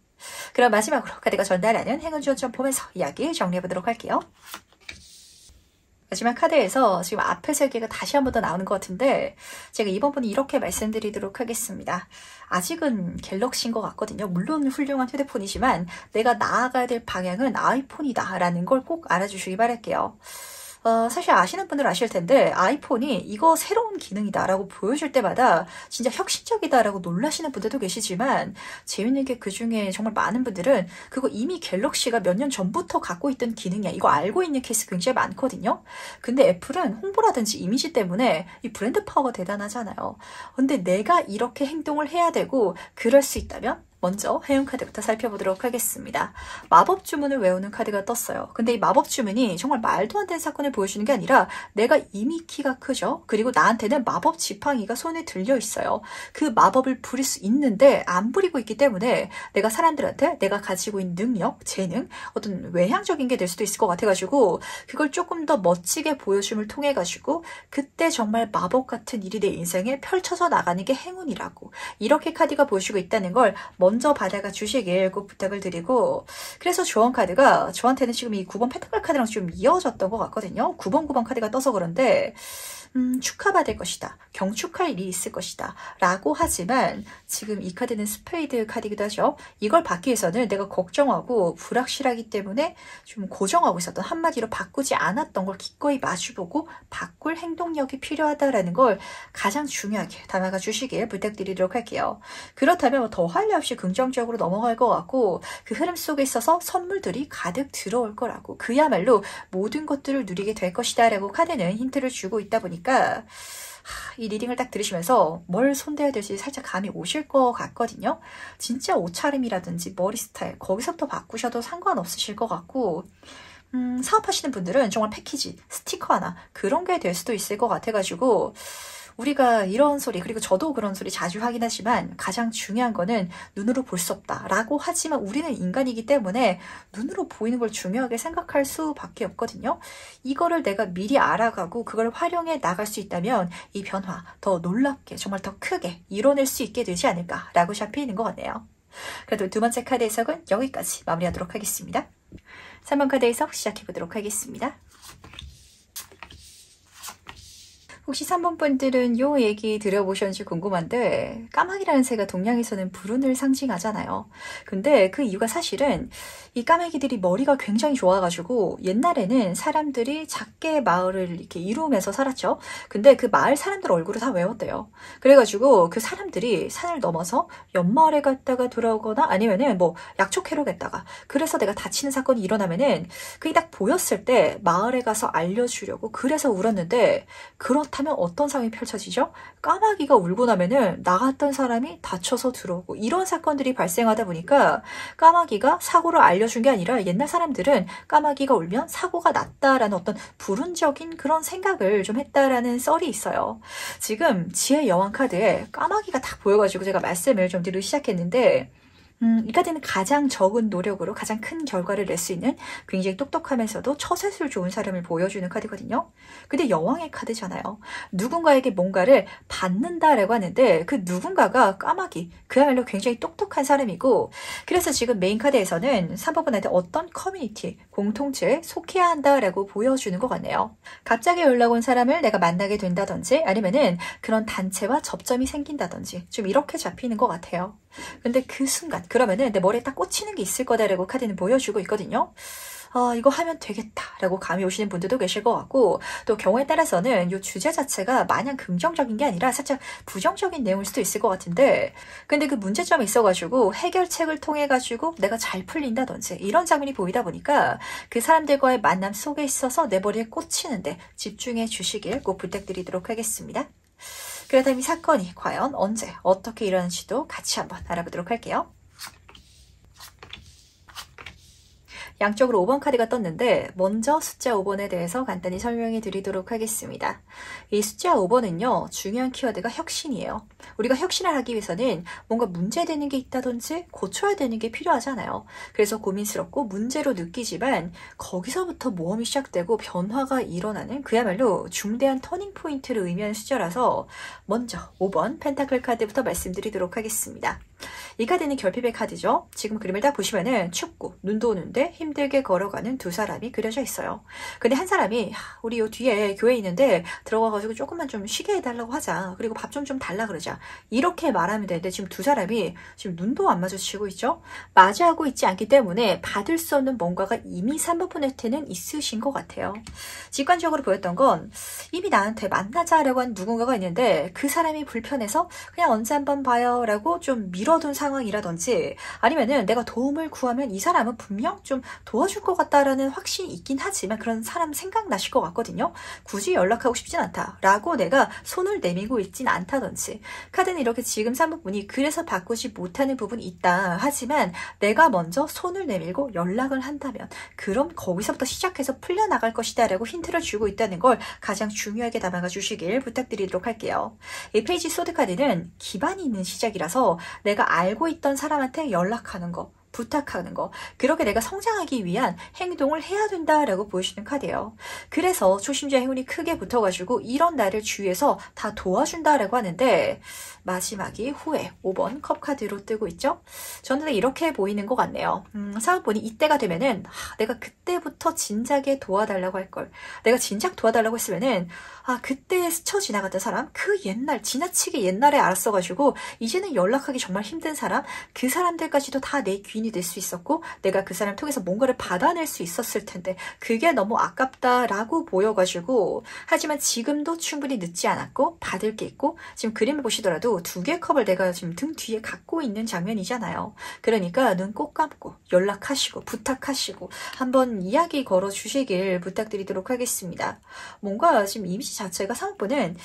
그럼 마지막으로 카드가 전달하는 행운 지원점 보면서 이야기 정리해보도록 할게요. 마지막 카드에서 지금 앞에 세 개가 다시 한 번 더 나오는 것 같은데 제가 이번 분은 이렇게 말씀드리도록 하겠습니다. 아직은 갤럭시인 것 같거든요. 물론 훌륭한 휴대폰이지만 내가 나아가야 될 방향은 아이폰이다 라는 걸 꼭 알아주시기 바랄게요. 사실 아시는 분들 아실 텐데 아이폰이 이거 새로운 기능이다 라고 보여줄 때마다 진짜 혁신적이다 라고 놀라시는 분들도 계시지만 재밌는 게 그중에 정말 많은 분들은 그거 이미 갤럭시가 몇 년 전부터 갖고 있던 기능이야 이거 알고 있는 케이스 굉장히 많거든요. 근데 애플은 홍보라든지 이미지 때문에 이 브랜드 파워가 대단하잖아요. 근데 내가 이렇게 행동을 해야 되고 그럴 수 있다면 먼저 해운 카드부터 살펴보도록 하겠습니다. 마법 주문을 외우는 카드가 떴어요. 근데 이 마법 주문이 정말 말도 안 되는 사건을 보여주는 게 아니라 내가 이미 키가 크죠. 그리고 나한테는 마법 지팡이가 손에 들려 있어요. 그 마법을 부릴 수 있는데 안 부리고 있기 때문에 내가 사람들한테 내가 가지고 있는 능력, 재능, 어떤 외향적인 게 될 수도 있을 것 같아가지고 그걸 조금 더 멋지게 보여줌을 통해가지고 그때 정말 마법 같은 일이 내 인생에 펼쳐져 나가는 게 행운이라고 이렇게 카드가 보여주고 있다는 걸 먼저 받아가 주시길 꼭 부탁을 드리고 그래서 조언 카드가 저한테는 지금 이 9번 페타클 카드랑 좀 이어졌던 것 같거든요. 9번 카드가 떠서 그런데 축하받을 것이다. 경축할 일이 있을 것이다. 라고 하지만 지금 이 카드는 스페이드 카드이기도 하죠. 이걸 받기 위해서는 내가 걱정하고 불확실하기 때문에 좀 고정하고 있었던 한마디로 바꾸지 않았던 걸 기꺼이 마주보고 바꿀 행동력이 필요하다라는 걸 가장 중요하게 담아가 주시길 부탁드리도록 할게요. 그렇다면 더 할 일 없이 긍정적으로 넘어갈 것 같고 그 흐름 속에 있어서 선물들이 가득 들어올 거라고 그야말로 모든 것들을 누리게 될 것이다 라고 카드는 힌트를 주고 있다 보니까 이 리딩을 딱 들으시면서 뭘 손대야 될지 살짝 감이 오실 것 같거든요. 진짜 옷차림이라든지 머리 스타일 거기서부터 바꾸셔도 상관없으실 것 같고 사업하시는 분들은 정말 패키지, 스티커 하나 그런 게 될 수도 있을 것 같아가지고 우리가 이런 소리, 그리고 저도 그런 소리 자주 하긴 하지만 가장 중요한 거는 눈으로 볼 수 없다라고 하지만 우리는 인간이기 때문에 눈으로 보이는 걸 중요하게 생각할 수밖에 없거든요. 이거를 내가 미리 알아가고 그걸 활용해 나갈 수 있다면 이 변화 더 놀랍게 정말 더 크게 이뤄낼 수 있게 되지 않을까라고 잡히는 것 같네요. 그래도 두 번째 카드 해석은 여기까지 마무리하도록 하겠습니다. 3번 카드 해석 시작해보도록 하겠습니다. 혹시 3번 분들은 요 얘기 들어보셨는지 궁금한데 까마귀라는 새가 동양에서는 불운을 상징하잖아요. 근데 그 이유가 사실은 이 까마귀들이 머리가 굉장히 좋아가지고 옛날에는 사람들이 작게 마을을 이렇게 이루면서 살았죠. 근데 그 마을 사람들 얼굴을 다 외웠대요. 그래가지고 그 사람들이 산을 넘어서 옆마을에 갔다가 돌아오거나 아니면은 뭐 약초캐러 갔다가 그래서 내가 다치는 사건이 일어나면은 그게 딱 보였을 때 마을에 가서 알려주려고 그래서 울었는데 그렇다면 어떤 상황이 펼쳐지죠? 까마귀가 울고 나면은 나갔던 사람이 다쳐서 들어오고 이런 사건들이 발생하다 보니까 까마귀가 사고를 알려준 게 아니라 옛날 사람들은 까마귀가 울면 사고가 났다라는 어떤 불운적인 그런 생각을 좀 했다라는 썰이 있어요. 지금 지혜 여왕 카드에 까마귀가 딱 보여가지고 제가 말씀을 좀 드리기 시작했는데 이 카드는 가장 적은 노력으로 가장 큰 결과를 낼 수 있는 굉장히 똑똑하면서도 처세술 좋은 사람을 보여주는 카드거든요. 근데 여왕의 카드잖아요. 누군가에게 뭔가를 받는다라고 하는데 그 누군가가 까마귀, 그야말로 굉장히 똑똑한 사람이고 그래서 지금 메인 카드에서는 3번분한테 어떤 커뮤니티, 공통체에 속해야 한다라고 보여주는 것 같네요. 갑자기 연락 온 사람을 내가 만나게 된다든지 아니면은 그런 단체와 접점이 생긴다든지 좀 이렇게 잡히는 것 같아요. 근데 그 순간 그러면은 내 머리에 딱 꽂히는 게 있을 거다라고 카드는 보여주고 있거든요. 이거 하면 되겠다라고 감이 오시는 분들도 계실 것 같고 또 경우에 따라서는 이 주제 자체가 마냥 긍정적인 게 아니라 살짝 부정적인 내용일 수도 있을 것 같은데 근데 그 문제점이 있어가지고 해결책을 통해 가지고 내가 잘 풀린다든지 이런 장면이 보이다 보니까 그 사람들과의 만남 속에 있어서 내 머리에 꽂히는데 집중해 주시길 꼭 부탁드리도록 하겠습니다. 그렇다면 이 사건이 과연 언제 어떻게 일어나는지도 같이 한번 알아보도록 할게요. 양쪽으로 5번 카드가 떴는데 먼저 숫자 5번에 대해서 간단히 설명해 드리도록 하겠습니다. 이 숫자 5번은요. 중요한 키워드가 혁신이에요. 우리가 혁신을 하기 위해서는 뭔가 문제되는 게 있다든지 고쳐야 되는 게 필요하잖아요. 그래서 고민스럽고 문제로 느끼지만 거기서부터 모험이 시작되고 변화가 일어나는 그야말로 중대한 터닝포인트를 의미하는 숫자라서 먼저 5번 펜타클 카드부터 말씀드리도록 하겠습니다. 이 카드는 결핍의 카드죠. 지금 그림을 딱 보시면은 춥고 눈도 오는데 힘들게 걸어가는 두 사람이 그려져 있어요. 근데 한 사람이 우리 요 뒤에 교회 있는데 들어가가지고 조금만 좀 쉬게 해달라고 하자. 그리고 밥 좀 달라 그러자. 이렇게 말하면 되는데 지금 두 사람이 지금 눈도 안 마주치고 있죠. 마주하고 있지 않기 때문에 받을 수 없는 뭔가가 이미 3번분한테는 있으신 것 같아요. 직관적으로 보였던 건 이미 나한테 만나자라고 한 누군가가 있는데 그 사람이 불편해서 그냥 언제 한번 봐요 라고 좀 밀어둔 상황이라든지 아니면은 내가 도움을 구하면 이 사람은 분명 좀 도와줄 것 같다라는 확신이 있긴 하지만 그런 사람 생각나실 것 같거든요. 굳이 연락하고 싶진 않다 라고 내가 손을 내밀고 있진 않다든지 카드는 이렇게 지금 3번분이 그래서 바꾸지 못하는 부분이 있다 하지만 내가 먼저 손을 내밀고 연락을 한다면 그럼 거기서부터 시작해서 풀려나갈 것이다 라고 힌트를 주고 있다는 걸 가장 중요하게 담아가 주시길 부탁드리도록 할게요. 이 페이지 소드 카드는 기반이 있는 시작이라서 내가 알고 있던 사람한테 연락하는 거 부탁하는 거 그렇게 내가 성장하기 위한 행동을 해야 된다라고 보여주는 카드예요. 그래서 초심자 행운이 크게 붙어가지고 이런 나를 주위에서 다 도와준다라고 하는데 마지막이 후회 5번 컵 카드로 뜨고 있죠. 저는 이렇게 보이는 것 같네요. 사업분이 이때가 되면은 내가 그때부터 진작에 도와달라고 할 걸. 내가 진작 도와달라고 했으면은 그때 스쳐 지나갔던 사람 그 옛날 지나치게 옛날에 알았어가지고 이제는 연락하기 정말 힘든 사람 그 사람들까지도 다 내 귀인이 될 수 있었고 내가 그 사람 통해서 뭔가를 받아낼 수 있었을 텐데 그게 너무 아깝다라고 보여가지고 하지만 지금도 충분히 늦지 않았고 받을 게 있고 지금 그림을 보시더라도 두 개의 컵을 내가 지금 등 뒤에 갖고 있는 장면이잖아요. 그러니까 눈 꼭 감고 연락하시고 부탁하시고 한번 이야기 걸어 주시길 부탁드리도록 하겠습니다. 뭔가 지금 이미지 자체가 3번은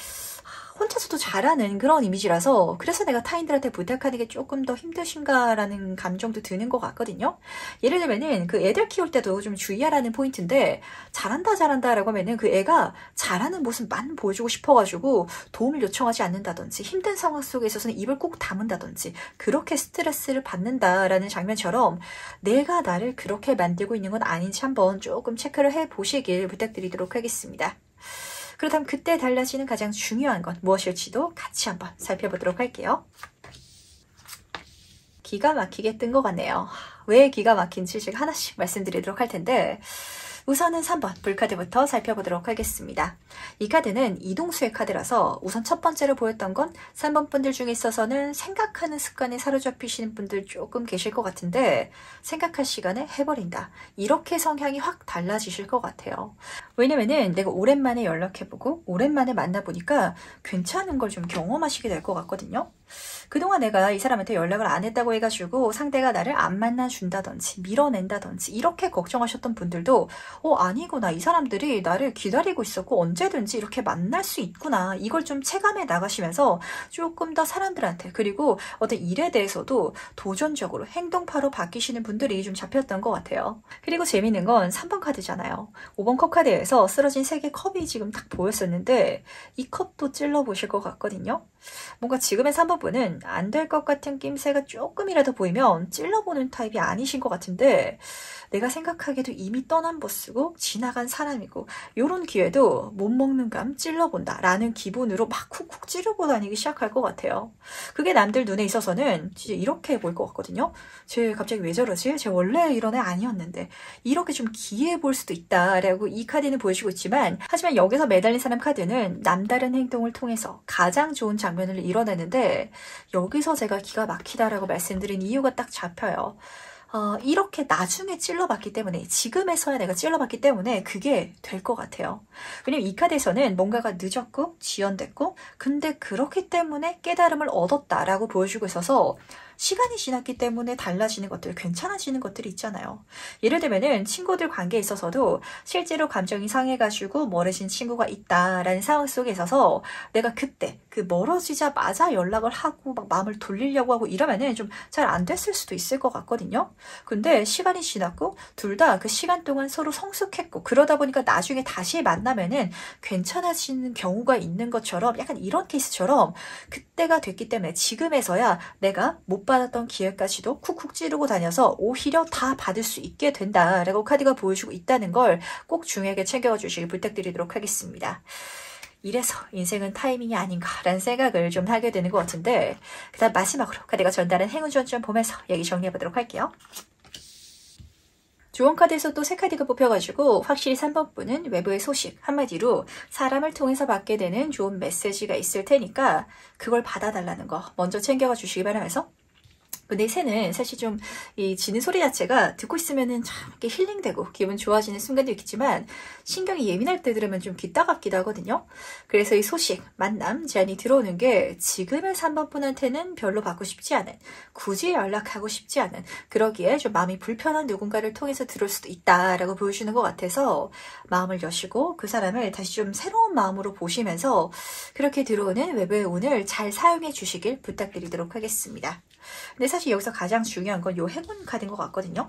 혼자서도 잘하는 그런 이미지라서 그래서 내가 타인들한테 부탁하는 게 조금 더 힘드신가라는 감정도 드는 것 같거든요. 예를 들면은 그 애들 키울 때도 좀 주의하라는 포인트인데 잘한다 라고 하면은 그 애가 잘하는 모습만 보여주고 싶어가지고 도움을 요청하지 않는다든지 힘든 상황 속에 있어서는 입을 꼭 다문다든지 그렇게 스트레스를 받는다라는 장면처럼 내가 나를 그렇게 만들고 있는 건 아닌지 한번 조금 체크를 해보시길 부탁드리도록 하겠습니다. 그렇다면 그때 달라지는 가장 중요한 건 무엇일지도 같이 한번 살펴보도록 할게요. 기가 막히게 뜬 것 같네요. 왜 기가 막힌지 제가 하나씩 말씀드리도록 할 텐데 우선은 3번 불카드부터 살펴보도록 하겠습니다. 이 카드는 이동수의 카드라서 우선 첫 번째로 보였던 건 3번 분들 중에 있어서는 생각하는 습관에 사로잡히시는 분들 조금 계실 것 같은데 생각할 시간에 해버린다. 이렇게 성향이 확 달라지실 것 같아요. 왜냐면은 내가 오랜만에 연락해보고 오랜만에 만나보니까 괜찮은 걸 좀 경험하시게 될 것 같거든요. 그동안 내가 이 사람한테 연락을 안 했다고 해가지고 상대가 나를 안 만나준다든지 밀어낸다든지 이렇게 걱정하셨던 분들도 아니구나, 이 사람들이 나를 기다리고 있었고 언제든지 이렇게 만날 수 있구나, 이걸 좀 체감해 나가시면서 조금 더 사람들한테 그리고 어떤 일에 대해서도 도전적으로 행동파로 바뀌시는 분들이 좀 잡혔던 것 같아요. 그리고 재밌는 건 3번 카드잖아요. 5번 컵 카드에서 쓰러진 3개 컵이 지금 딱 보였었는데 이 컵도 찔러보실 것 같거든요. 뭔가 지금의 3번 분은 안 될 것 같은 낌새가 조금이라도 보이면 찔러보는 타입이 아니신 것 같은데 내가 생각하기에도 이미 떠난 보스고 지나간 사람이고 요런 기회도 못 먹는 감 찔러본다 라는 기분으로 막 쿡쿡 찌르고 다니기 시작할 것 같아요. 그게 남들 눈에 있어서는 진짜 이렇게 보일 것 같거든요. 쟤 갑자기 왜 저러지? 쟤 원래 이런 애 아니었는데 이렇게 좀 기이해 보일 수도 있다라고 이 카드는 보여주고 있지만 하지만 여기서 매달린 사람 카드는 남다른 행동을 통해서 가장 좋은 장면을 이뤄내는데 여기서 제가 기가 막히다라고 말씀드린 이유가 딱 잡혀요. 이렇게 나중에 찔러봤기 때문에 지금에서야 내가 찔러봤기 때문에 그게 될 것 같아요. 왜냐면 이 카드에서는 뭔가가 늦었고 지연됐고 근데 그렇기 때문에 깨달음을 얻었다라고 보여주고 있어서 시간이 지났기 때문에 달라지는 것들, 괜찮아지는 것들이 있잖아요. 예를 들면은 친구들 관계에 있어서도 실제로 감정이 상해가지고 멀어진 친구가 있다라는 상황 속에 있어서 내가 그때 그 멀어지자마자 연락을 하고 막 마음을 돌리려고 하고 이러면은 좀 잘 안 됐을 수도 있을 것 같거든요. 근데 시간이 지났고 둘 다 그 시간 동안 서로 성숙했고 그러다 보니까 나중에 다시 만나면은 괜찮아지는 경우가 있는 것처럼 약간 이런 케이스처럼 그때가 됐기 때문에 지금에서야 내가 못 받았던 기회까지도 쿡쿡 찌르고 다녀서 오히려 다 받을 수 있게 된다라고 카드가 보여주고 있다는 걸 꼭 중요하게 챙겨가 주시길 부탁드리도록 하겠습니다. 이래서 인생은 타이밍이 아닌가라는 생각을 좀 하게 되는 것 같은데 그 다음 마지막으로 카드가 전달한 행운 지원 좀 보면서 얘기 정리해보도록 할게요. 조언카드에서 또 세 카드가 뽑혀가지고 확실히 3번 분은 외부의 소식, 한마디로 사람을 통해서 받게 되는 좋은 메시지가 있을 테니까 그걸 받아달라는 거 먼저 챙겨가 주시기 바라면서 근데 이 새는 사실 좀 이 짖는 소리 자체가 듣고 있으면은 참 이렇게 힐링되고 기분 좋아지는 순간도 있겠지만 신경이 예민할 때 들으면 좀 귀 따갑기도 하거든요. 그래서 이 소식, 만남, 제안이 들어오는 게 지금의 3번 분한테는 별로 받고 싶지 않은, 굳이 연락하고 싶지 않은, 그러기에 좀 마음이 불편한 누군가를 통해서 들을 수도 있다라고 보여주는 것 같아서 마음을 여시고 그 사람을 다시 좀 새로운 마음으로 보시면서 그렇게 들어오는 외부의 운을 잘 사용해 주시길 부탁드리도록 하겠습니다. 근데 사실 여기서 가장 중요한 건 요 행운 카드인 것 같거든요.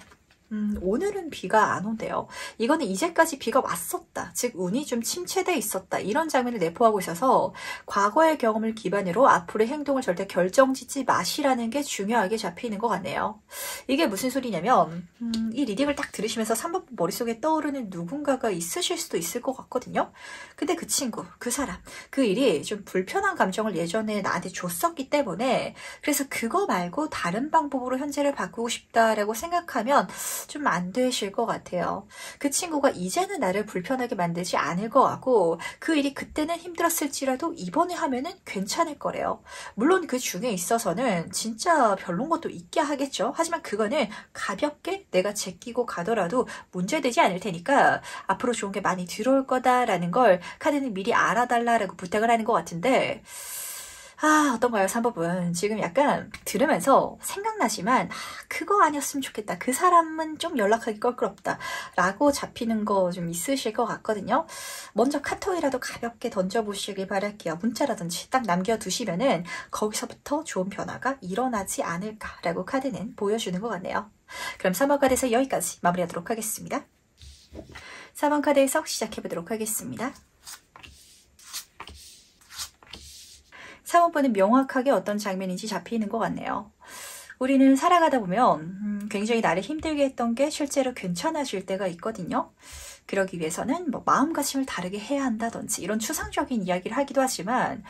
오늘은 비가 안 온대요. 이거는 이제까지 비가 왔었다. 즉 운이 좀 침체돼 있었다. 이런 장면을 내포하고 있어서 과거의 경험을 기반으로 앞으로의 행동을 절대 결정짓지 마시라는 게 중요하게 잡히는 것 같네요. 이게 무슨 소리냐면 이 리딩을 딱 들으시면서 3번 머릿속에 떠오르는 누군가가 있으실 수도 있을 것 같거든요. 근데 그 친구, 그 사람, 그 일이 좀 불편한 감정을 예전에 나한테 줬었기 때문에 그래서 그거 말고 다른 방법으로 현재를 바꾸고 싶다라고 생각하면 좀 안 되실 것 같아요. 그 친구가 이제는 나를 불편하게 만들지 않을 것 같고 그 일이 그때는 힘들었을지라도 이번에 하면은 괜찮을 거래요. 물론 그 중에 있어서는 진짜 별론 것도 있게 하겠죠. 하지만 그거는 가볍게 내가 제끼고 가더라도 문제되지 않을 테니까 앞으로 좋은 게 많이 들어올 거다라는 걸 카드는 미리 알아달라고 부탁을 하는 것 같은데 어떤가요, 3번분? 지금 약간 들으면서 생각나지만, 그거 아니었으면 좋겠다. 그 사람은 좀 연락하기 껄끄럽다. 라고 잡히는 거 좀 있으실 것 같거든요. 먼저 카톡이라도 가볍게 던져보시길 바랄게요. 문자라든지 딱 남겨두시면은 거기서부터 좋은 변화가 일어나지 않을까라고 카드는 보여주는 것 같네요. 그럼 3번 카드에서 여기까지 마무리하도록 하겠습니다. 4번 카드 해석 시작해보도록 하겠습니다. 4번분은 명확하게 어떤 장면인지 잡히는 것 같네요. 우리는 살아가다 보면 굉장히 나를 힘들게 했던 게 실제로 괜찮아질 때가 있거든요. 그러기 위해서는 뭐 마음가짐을 다르게 해야 한다든지 이런 추상적인 이야기를 하기도 하지만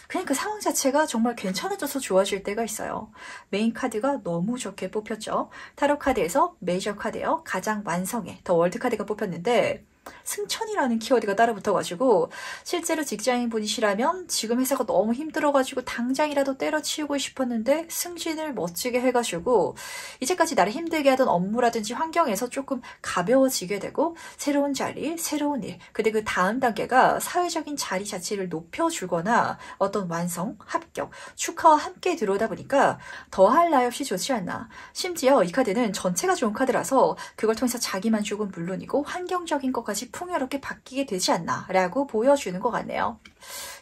그냥 그 상황 자체가 정말 괜찮아져서 좋아질 때가 있어요. 메인 카드가 너무 좋게 뽑혔죠. 타로 카드에서 메이저 카드예요. 가장 완성해 더 월드 카드가 뽑혔는데 승천이라는 키워드가 따라 붙어가지고 실제로 직장인 분이시라면 지금 회사가 너무 힘들어가지고 당장이라도 때려치우고 싶었는데 승진을 멋지게 해가지고 이제까지 나를 힘들게 하던 업무라든지 환경에서 조금 가벼워지게 되고 새로운 자리, 새로운 일, 근데 그 다음 단계가 사회적인 자리 자체를 높여주거나 어떤 완성, 합격, 축하와 함께 들어오다 보니까 더할 나위 없이 좋지 않나. 심지어 이 카드는 전체가 좋은 카드라서 그걸 통해서 자기 만족은 물론이고 환경적인 것까지 풍요롭게 바뀌게 되지 않나 라고 보여주는 것 같네요.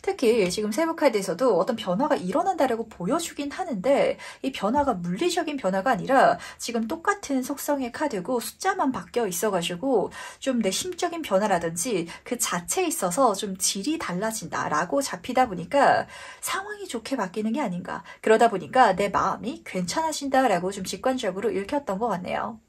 특히 지금 세부 카드에서도 어떤 변화가 일어난다라고 보여주긴 하는데 이 변화가 물리적인 변화가 아니라 지금 똑같은 속성의 카드고 숫자만 바뀌어 있어가지고 좀 내 심적인 변화라든지 그 자체에 있어서 좀 질이 달라진다라고 잡히다 보니까 상황이 좋게 바뀌는 게 아닌가. 그러다 보니까 내 마음이 괜찮아진다라고 좀 직관적으로 읽혔던 것 같네요.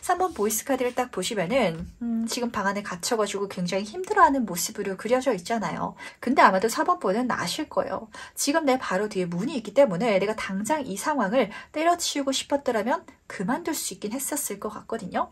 3번 보이스 카드를 딱 보시면은 지금 방 안에 갇혀가지고 굉장히 힘들어하는 모습으로 그려져 있잖아요. 근데 아마도 4번분은 아실 거예요. 지금 내 바로 뒤에 문이 있기 때문에 내가 당장 이 상황을 때려치우고 싶었더라면 그만둘 수 있긴 했었을 것 같거든요.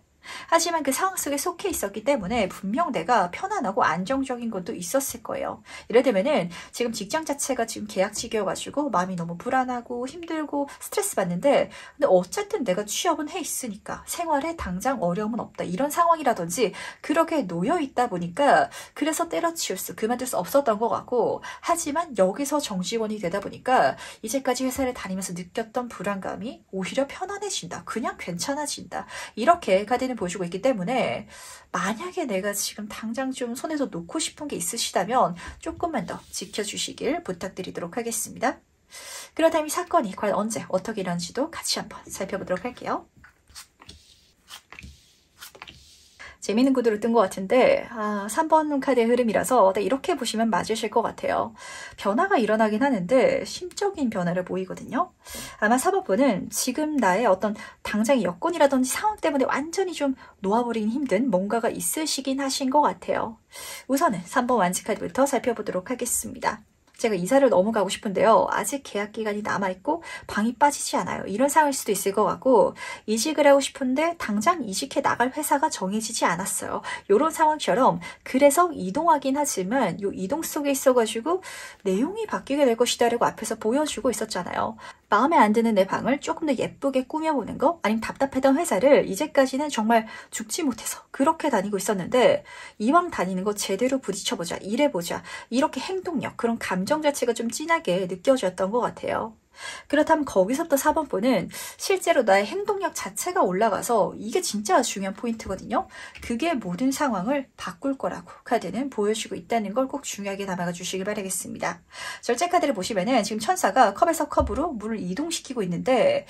하지만 그 상황 속에 속해 있었기 때문에 분명 내가 편안하고 안정적인 것도 있었을 거예요. 예를 들면은 지금 직장 자체가 지금 계약직이어가지고 마음이 너무 불안하고 힘들고 스트레스 받는데 근데 어쨌든 내가 취업은 해 있으니까 생활에 당장 어려움은 없다. 이런 상황이라든지 그렇게 놓여 있다 보니까 그래서 때려치울 수 그만둘 수 없었던 것 같고 하지만 여기서 정직원이 되다 보니까 이제까지 회사를 다니면서 느꼈던 불안감이 오히려 편안해진다. 그냥 괜찮아진다. 이렇게 카드는 보여주고 있기 때문에 만약에 내가 지금 당장 좀 손에서 놓고 싶은 게 있으시다면 조금만 더 지켜주시길 부탁드리도록 하겠습니다. 그렇다면 이 사건이 과연 언제 어떻게 일어난지도 같이 한번 살펴보도록 할게요. 재미있는 구도로 뜬 것 같은데 3번 카드의 흐름이라서 이렇게 보시면 맞으실 것 같아요. 변화가 일어나긴 하는데 심적인 변화를 보이거든요. 아마 4번분은 지금 나의 어떤 당장의 여건이라든지 상황 때문에 완전히 좀 놓아버리긴 힘든 뭔가가 있으시긴 하신 것 같아요. 우선은 3번 완지 카드부터 살펴보도록 하겠습니다. 제가 이사를 너무 가고 싶은데요. 아직 계약 기간이 남아있고 방이 빠지지 않아요. 이런 상황일 수도 있을 것 같고 이직을 하고 싶은데 당장 이직해 나갈 회사가 정해지지 않았어요. 이런 상황처럼 그래서 이동하긴 하지만 이 이동 속에 있어가지고 내용이 바뀌게 될 것이다 라고 앞에서 보여주고 있었잖아요. 마음에 안 드는 내 방을 조금 더 예쁘게 꾸며보는 거 아니면 답답했던 회사를 이제까지는 정말 죽지 못해서 그렇게 다니고 있었는데 이왕 다니는 거 제대로 부딪혀보자 일해보자 이렇게 행동력 그런 감정 자체가 좀 진하게 느껴졌던 것 같아요. 그렇다면 거기서부터 4번분은 실제로 나의 행동력 자체가 올라가서 이게 진짜 중요한 포인트거든요. 그게 모든 상황을 바꿀 거라고 카드는 보여주고 있다는 걸 꼭 중요하게 담아가 주시길 바라겠습니다. 절제 카드를 보시면은 지금 천사가 컵에서 컵으로 물을 이동시키고 있는데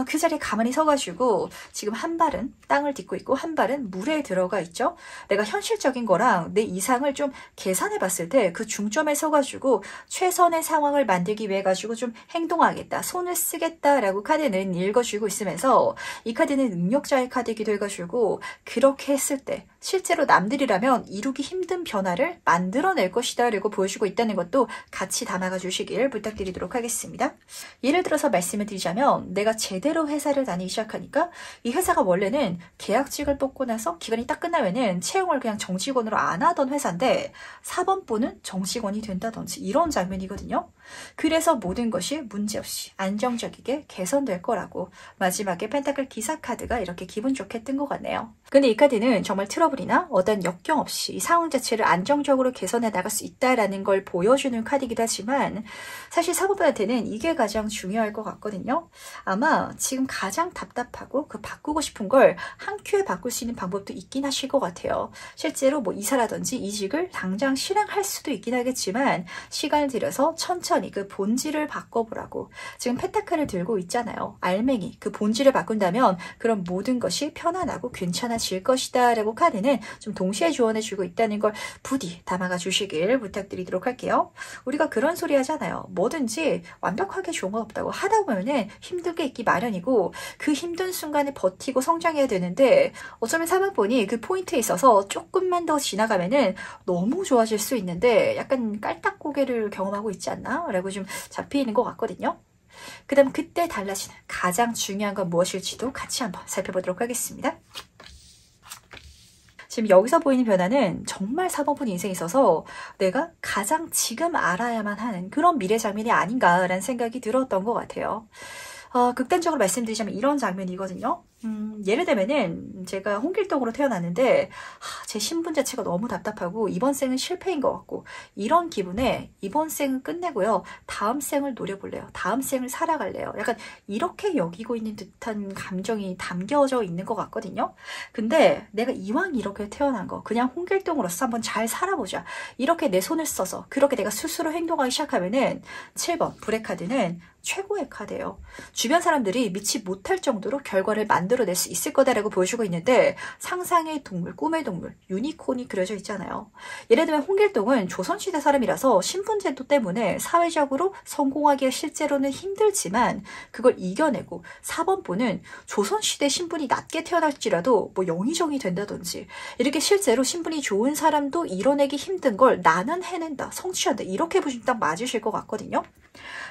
그 자리에 가만히 서가지고 지금 한 발은 땅을 딛고 있고 한 발은 물에 들어가 있죠. 내가 현실적인 거랑 내 이상을 좀 계산해 봤을 때 그 중점에 서가지고 최선의 상황을 만들기 위해 가지고 좀 행동하겠다, 손을 쓰겠다라고 카드는 읽어주고 있으면서 이 카드는 능력자의 카드이기도 해가지고 그렇게 했을 때 실제로 남들이라면 이루기 힘든 변화를 만들어낼 것이다 라고 보여주고 있다는 것도 같이 담아가 주시길 부탁드리도록 하겠습니다. 예를 들어서 말씀을 드리자면 내가 제대로 회사를 다니기 시작하니까 이 회사가 원래는 계약직을 뽑고 나서 기간이 딱 끝나면은 채용을 그냥 정직원으로 안 하던 회사인데 4번분은 정직원이 된다든지 이런 장면이거든요. 그래서 모든 것이 문제없이 안정적이게 개선될 거라고 마지막에 펜타클 기사 카드가 이렇게 기분 좋게 뜬 것 같네요. 근데 이 카드는 정말 틀어보면 트러블이나 어떤 역경 없이 이 상황 자체를 안정적으로 개선해 나갈 수 있다라는 걸 보여주는 카드이기도 하지만 사실 4번분한테는 이게 가장 중요할 것 같거든요. 아마 지금 가장 답답하고 그 바꾸고 싶은 걸 한 큐에 바꿀 수 있는 방법도 있긴 하실 것 같아요. 실제로 뭐 이사라든지 이직을 당장 실행할 수도 있긴 하겠지만 시간을 들여서 천천히 그 본질을 바꿔보라고. 지금 페타클을 들고 있잖아요. 알맹이, 그 본질을 바꾼다면 그런 모든 것이 편안하고 괜찮아질 것이다 라고 카드는 좀 동시에 조언해주고 있다는 걸 부디 담아가 주시길 부탁드리도록 할게요. 우리가 그런 소리 하잖아요. 뭐든지 완벽하게 좋은 건 없다고. 하다 보면은 힘든 게 있기 마련이고 그 힘든 순간에 버티고 성장해야 되는데 어쩌면 3번분이 그 포인트에 있어서 조금만 더 지나가면은 너무 좋아질 수 있는데 약간 깔딱고개를 경험하고 있지 않나? 라고 좀 잡히는 것 같거든요. 그 다음 그때 달라지는 가장 중요한 건 무엇일지도 같이 한번 살펴보도록 하겠습니다. 지금 여기서 보이는 변화는 정말 4번분 인생에 있어서 내가 가장 지금 알아야만 하는 그런 미래 장면이 아닌가라는 생각이 들었던 것 같아요. 극단적으로 말씀드리자면 이런 장면이거든요. 예를 들면은 제가 홍길동으로 태어났는데 제 신분 자체가 너무 답답하고 이번 생은 실패인 것 같고 이런 기분에 이번 생은 끝내고요. 다음 생을 노려볼래요. 다음 생을 살아갈래요. 약간 이렇게 여기고 있는 듯한 감정이 담겨져 있는 것 같거든요. 근데 내가 이왕 이렇게 태어난 거 그냥 홍길동으로서 한번 잘 살아보자. 이렇게 내 손을 써서 그렇게 내가 스스로 행동하기 시작하면은 7번 불의 카드는 최고의 카드예요. 주변 사람들이 믿지 못할 정도로 결과를 만들어낼 수 있을 거다라고 보여주고 있는데 상상의 동물, 꿈의 동물, 유니콘이 그려져 있잖아요. 예를 들면 홍길동은 조선시대 사람이라서 신분제도 때문에 사회적으로 성공하기가 실제로는 힘들지만 그걸 이겨내고 4번분은 조선시대 신분이 낮게 태어날지라도 뭐 영의정이 된다든지 이렇게 실제로 신분이 좋은 사람도 이뤄내기 힘든 걸 나는 해낸다, 성취한다 이렇게 보시면 딱 맞으실 것 같거든요.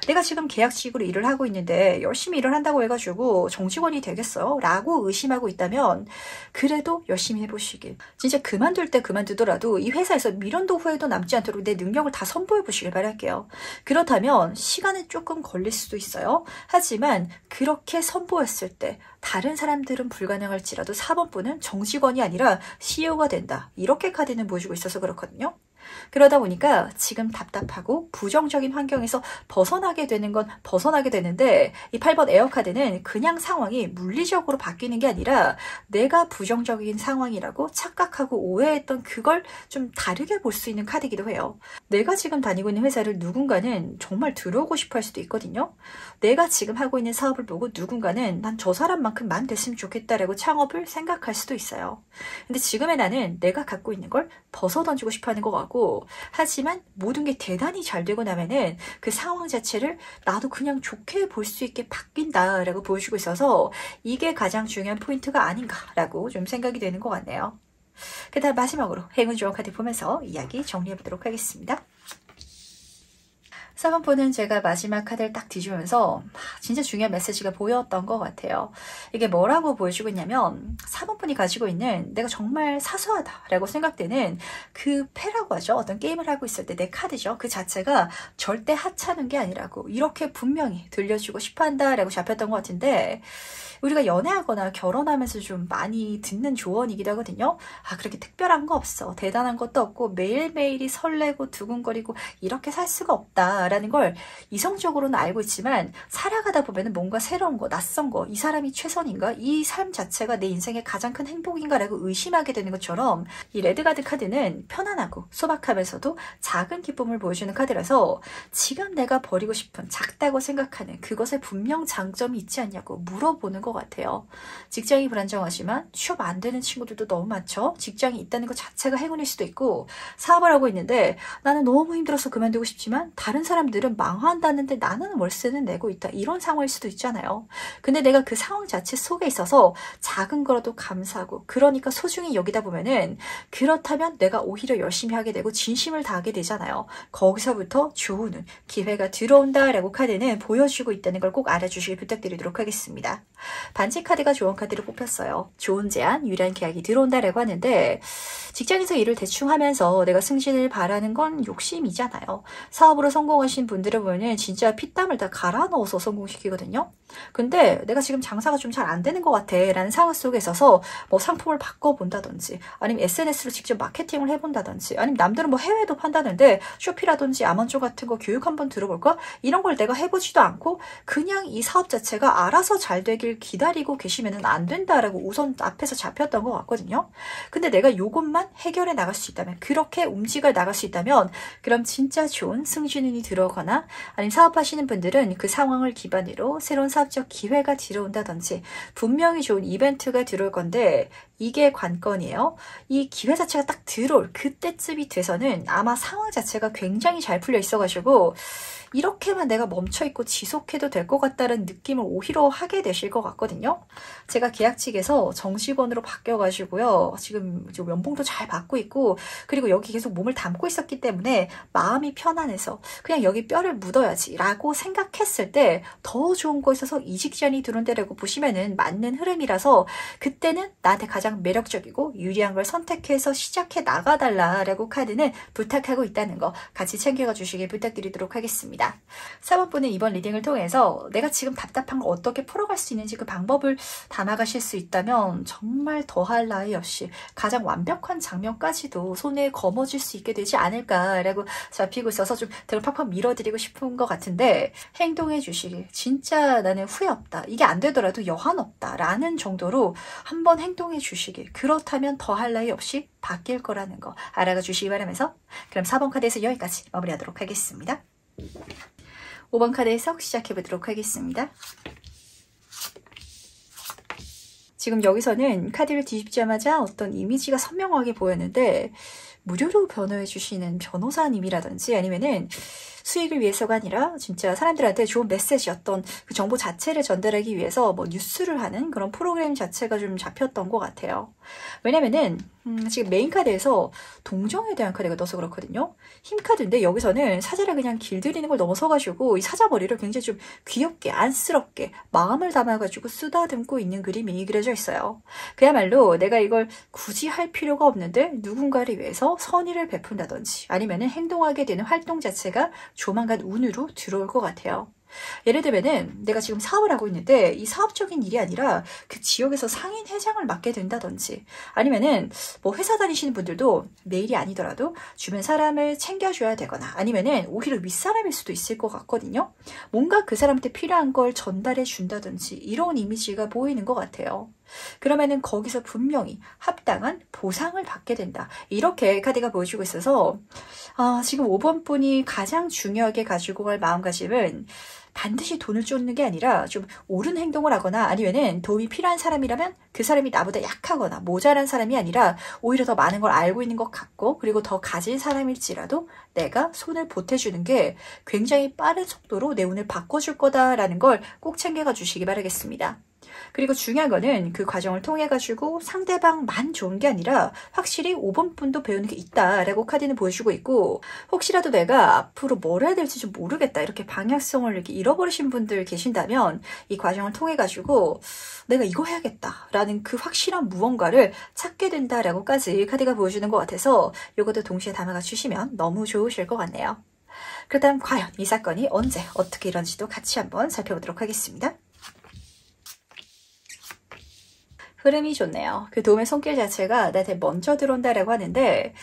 내가 지금 계약직으로 일을 하고 있는데 열심히 일을 한다고 해가지고 정직원이 되겠어요? 라고 의심하고 있다면 그래도 열심히 해보시길. 진짜 그만둘 때 그만두더라도 이 회사에서 미련도 후회도 남지 않도록 내 능력을 다 선보여 보시길 바랄게요. 그렇다면 시간은 조금 걸릴 수도 있어요. 하지만 그렇게 선보였을 때 다른 사람들은 불가능할지라도 4번분은 정직원이 아니라 CEO가 된다. 이렇게 카드는 보여주고 있어서 그렇거든요. 그러다 보니까 지금 답답하고 부정적인 환경에서 벗어나게 되는 건 벗어나게 되는데 이 8번 에어카드는 그냥 상황이 물리적으로 바뀌는 게 아니라 내가 부정적인 상황이라고 착각하고 오해했던 그걸 좀 다르게 볼 수 있는 카드이기도 해요. 내가 지금 다니고 있는 회사를 누군가는 정말 들어오고 싶어 할 수도 있거든요. 내가 지금 하고 있는 사업을 보고 누군가는 난 저 사람만큼만 됐으면 좋겠다라고 창업을 생각할 수도 있어요. 근데 지금의 나는 내가 갖고 있는 걸 벗어던지고 싶어 하는 것 같고 하지만 모든 게 대단히 잘 되고 나면은 그 상황 자체를 나도 그냥 좋게 볼 수 있게 바뀐다라고 보여주고 있어서 이게 가장 중요한 포인트가 아닌가라고 좀 생각이 되는 것 같네요. 그 다음 마지막으로 행운 조언 카드 보면서 이야기 정리해 보도록 하겠습니다. 4번분은 제가 마지막 카드를 딱 뒤주면서 진짜 중요한 메시지가 보였던 것 같아요. 이게 뭐라고 보여주고 있냐면 4번분이 가지고 있는 내가 정말 사소하다라고 생각되는 그 패라고 하죠. 어떤 게임을 하고 있을 때 내 카드죠. 그 자체가 절대 하찮은 게 아니라고 이렇게 분명히 들려주고 싶어한다라고 잡혔던 것 같은데 우리가 연애하거나 결혼하면서 좀 많이 듣는 조언이기도 하거든요. 그렇게 특별한 거 없어. 대단한 것도 없고 매일매일이 설레고 두근거리고 이렇게 살 수가 없다라는 걸 이성적으로는 알고 있지만 살아가다 보면 뭔가 새로운 거, 낯선 거, 이 사람이 최선인가? 이 삶 자체가 내 인생의 가장 큰 행복인가라고 의심하게 되는 것처럼 이 레드가드 카드는 편안하고 소박하면서도 작은 기쁨을 보여주는 카드라서 지금 내가 버리고 싶은 작다고 생각하는 그것에 분명 장점이 있지 않냐고 물어보는 것 같아요. 직장이 불안정하지만 취업 안 되는 친구들도 너무 많죠. 직장이 있다는 것 자체가 행운일 수도 있고 사업을 하고 있는데 나는 너무 힘들어서 그만두고 싶지만 다른 사람들은 망한다는데 나는 월세는 내고 있다. 이런 상황일 수도 있잖아요. 근데 내가 그 상황 자체 속에 있어서 작은 거라도 감사하고 그러니까 소중히 여기다 보면은 그렇다면 내가 오히려 열심히 하게 되고 진심을 다하게 되잖아요. 거기서부터 좋은 기회가 들어온다라고 카드는 보여주고 있다는 걸 꼭 알아주시길 부탁드리도록 하겠습니다. 반지 카드가 좋은 카드로 뽑혔어요. 좋은 제안, 유리한 계약이 들어온다라고 하는데 직장에서 일을 대충 하면서 내가 승진을 바라는 건 욕심이잖아요. 사업으로 성공하시고 성공하신 분들을 보면 진짜 피땀을 다 갈아 넣어서 성공시키거든요. 근데 내가 지금 장사가 좀 잘 안 되는 것 같아 라는 상황 속에 있어서 뭐 상품을 바꿔본다든지 아니면 SNS로 직접 마케팅을 해본다든지 아니면 남들은 뭐 해외도 판다는데 쇼피라든지 아먼존 같은 거 교육 한번 들어볼까? 이런 걸 내가 해보지도 않고 그냥 이 사업 자체가 알아서 잘 되길 기다리고 계시면 안 된다라고 우선 앞에서 잡혔던 것 같거든요. 근데 내가 요것만 해결해 나갈 수 있다면, 그렇게 움직여 나갈 수 있다면 그럼 진짜 좋은 승진운이 들어오거나 아니면 사업하시는 분들은 그 상황을 기반으로 새로운 사업적 기회가 들어온다든지 분명히 좋은 이벤트가 들어올 건데 이게 관건이에요. 이 기회 자체가 딱 들어올 그때쯤이 돼서는 아마 상황 자체가 굉장히 잘 풀려 있어가지고 이렇게만 내가 멈춰있고 지속해도 될 것 같다는 느낌을 오히려 하게 되실 것 같거든요. 제가 계약 측에서 정직원으로 바뀌어가지고요. 지금 연봉도 잘 받고 있고 그리고 여기 계속 몸을 담고 있었기 때문에 마음이 편안해서 그냥 여기 뼈를 묻어야지 라고 생각했을 때 더 좋은 곳에서 이직 제안이 들어온다라고 보시면은 맞는 흐름이라서 그때는 나한테 가장 매력적이고 유리한 걸 선택해서 시작해 나가달라라고 카드는 부탁하고 있다는 거 같이 챙겨가 주시길 부탁드리도록 하겠습니다. 4번 분은 이번 리딩을 통해서 내가 지금 답답한 걸 어떻게 풀어갈 수 있는지 그 방법을 담아가실 수 있다면 정말 더할 나위 없이 가장 완벽한 장면까지도 손에 거머쥘 수 있게 되지 않을까라고 잡히고 있어서 좀 등을 팍팍 밀어드리고 싶은 것 같은데 행동해 주시길. 진짜 나는 후회 없다. 이게 안 되더라도 여한 없다. 라는 정도로 한번 행동해 주시길. 그렇다면 더할 나위 없이 바뀔 거라는 거 알아가 주시기 바라면서 그럼 4번 카드에서 여기까지 마무리하도록 하겠습니다. 5번 카드 해석 시작해보도록 하겠습니다. 지금 여기서는 카드를 뒤집자마자 어떤 이미지가 선명하게 보였는데 무료로 변호해 주시는 변호사님이라든지 아니면은 수익을 위해서가 아니라 진짜 사람들한테 좋은 메시지 어떤 그 정보 자체를 전달하기 위해서 뭐 뉴스를 하는 그런 프로그램 자체가 좀 잡혔던 것 같아요. 왜냐면은 지금 메인 카드에서 동정에 대한 카드가 떠서 그렇거든요. 힘 카드인데 여기서는 사자를 그냥 길들이는 걸 넘어서가지고 이 사자머리를 굉장히 좀 귀엽게 안쓰럽게 마음을 담아가지고 쓰다듬고 있는 그림이 그려져 있어요. 그야말로 내가 이걸 굳이 할 필요가 없는데 누군가를 위해서 선의를 베푼다든지 아니면은 행동하게 되는 활동 자체가 조만간 운으로 들어올 것 같아요. 예를 들면은 내가 지금 사업을 하고 있는데 이 사업적인 일이 아니라 그 지역에서 상인 회장을 맡게 된다든지 아니면은 뭐 회사 다니시는 분들도 매일이 아니더라도 주변 사람을 챙겨줘야 되거나 아니면은 오히려 윗사람일 수도 있을 것 같거든요. 뭔가 그 사람한테 필요한 걸 전달해 준다든지 이런 이미지가 보이는 것 같아요. 그러면은 거기서 분명히 합당한 보상을 받게 된다. 이렇게 카드가 보여주고 있어서 지금 5번 분이 가장 중요하게 가지고 갈 마음가짐은 반드시 돈을 쫓는 게 아니라 좀 옳은 행동을 하거나 아니면은 도움이 필요한 사람이라면 그 사람이 나보다 약하거나 모자란 사람이 아니라 오히려 더 많은 걸 알고 있는 것 같고 그리고 더 가진 사람일지라도 내가 손을 보태주는 게 굉장히 빠른 속도로 내 운을 바꿔줄 거다라는 걸 꼭 챙겨가 주시기 바라겠습니다. 그리고 중요한 거는 그 과정을 통해 가지고 상대방만 좋은 게 아니라 확실히 5번 분도 배우는 게 있다라고 카드는 보여주고 있고 혹시라도 내가 앞으로 뭘 해야 될지 좀 모르겠다 이렇게 방향성을 이렇게 잃어버리신 분들 계신다면 이 과정을 통해 가지고 내가 이거 해야겠다라는 그 확실한 무언가를 찾게 된다라고까지 카드가 보여주는 것 같아서 이것도 동시에 담아가 주시면 너무 좋으실 것 같네요. 그렇다면 과연 이 사건이 언제 어떻게 이런지도 같이 한번 살펴보도록 하겠습니다. 흐름이 좋네요. 그 도움의 손길 자체가 나한테 먼저 들어온다라고 하는데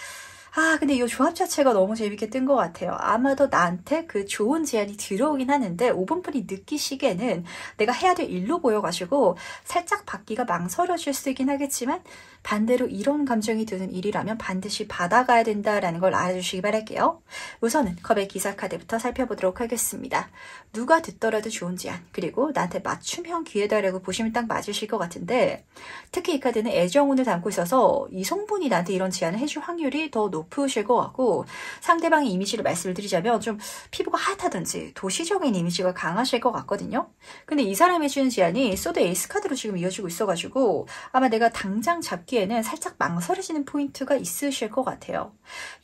근데 이 조합 자체가 너무 재밌게 뜬 것 같아요. 아마도 나한테 그 좋은 제안이 들어오긴 하는데 5번 분이 느끼시기에는 내가 해야 될 일로 보여가지고 살짝 받기가 망설여질 수 있긴 하겠지만 반대로 이런 감정이 드는 일이라면 반드시 받아가야 된다라는 걸 알아주시기 바랄게요. 우선은 컵의 기사 카드부터 살펴보도록 하겠습니다. 누가 듣더라도 좋은 제안 그리고 나한테 맞춤형 기회다라고 보시면 딱 맞으실 것 같은데 특히 이 카드는 애정운을 담고 있어서 이성분이 나한테 이런 제안을 해줄 확률이 더 높으실 것 같고 상대방의 이미지를 말씀을 드리자면 좀 피부가 핫하든지 도시적인 이미지가 강하실 것 같거든요. 근데 이 사람이 해주는 제안이 소드 에이스 카드로 지금 이어지고 있어가지고 아마 내가 당장 잡기에는 살짝 망설여지는 포인트가 있으실 것 같아요.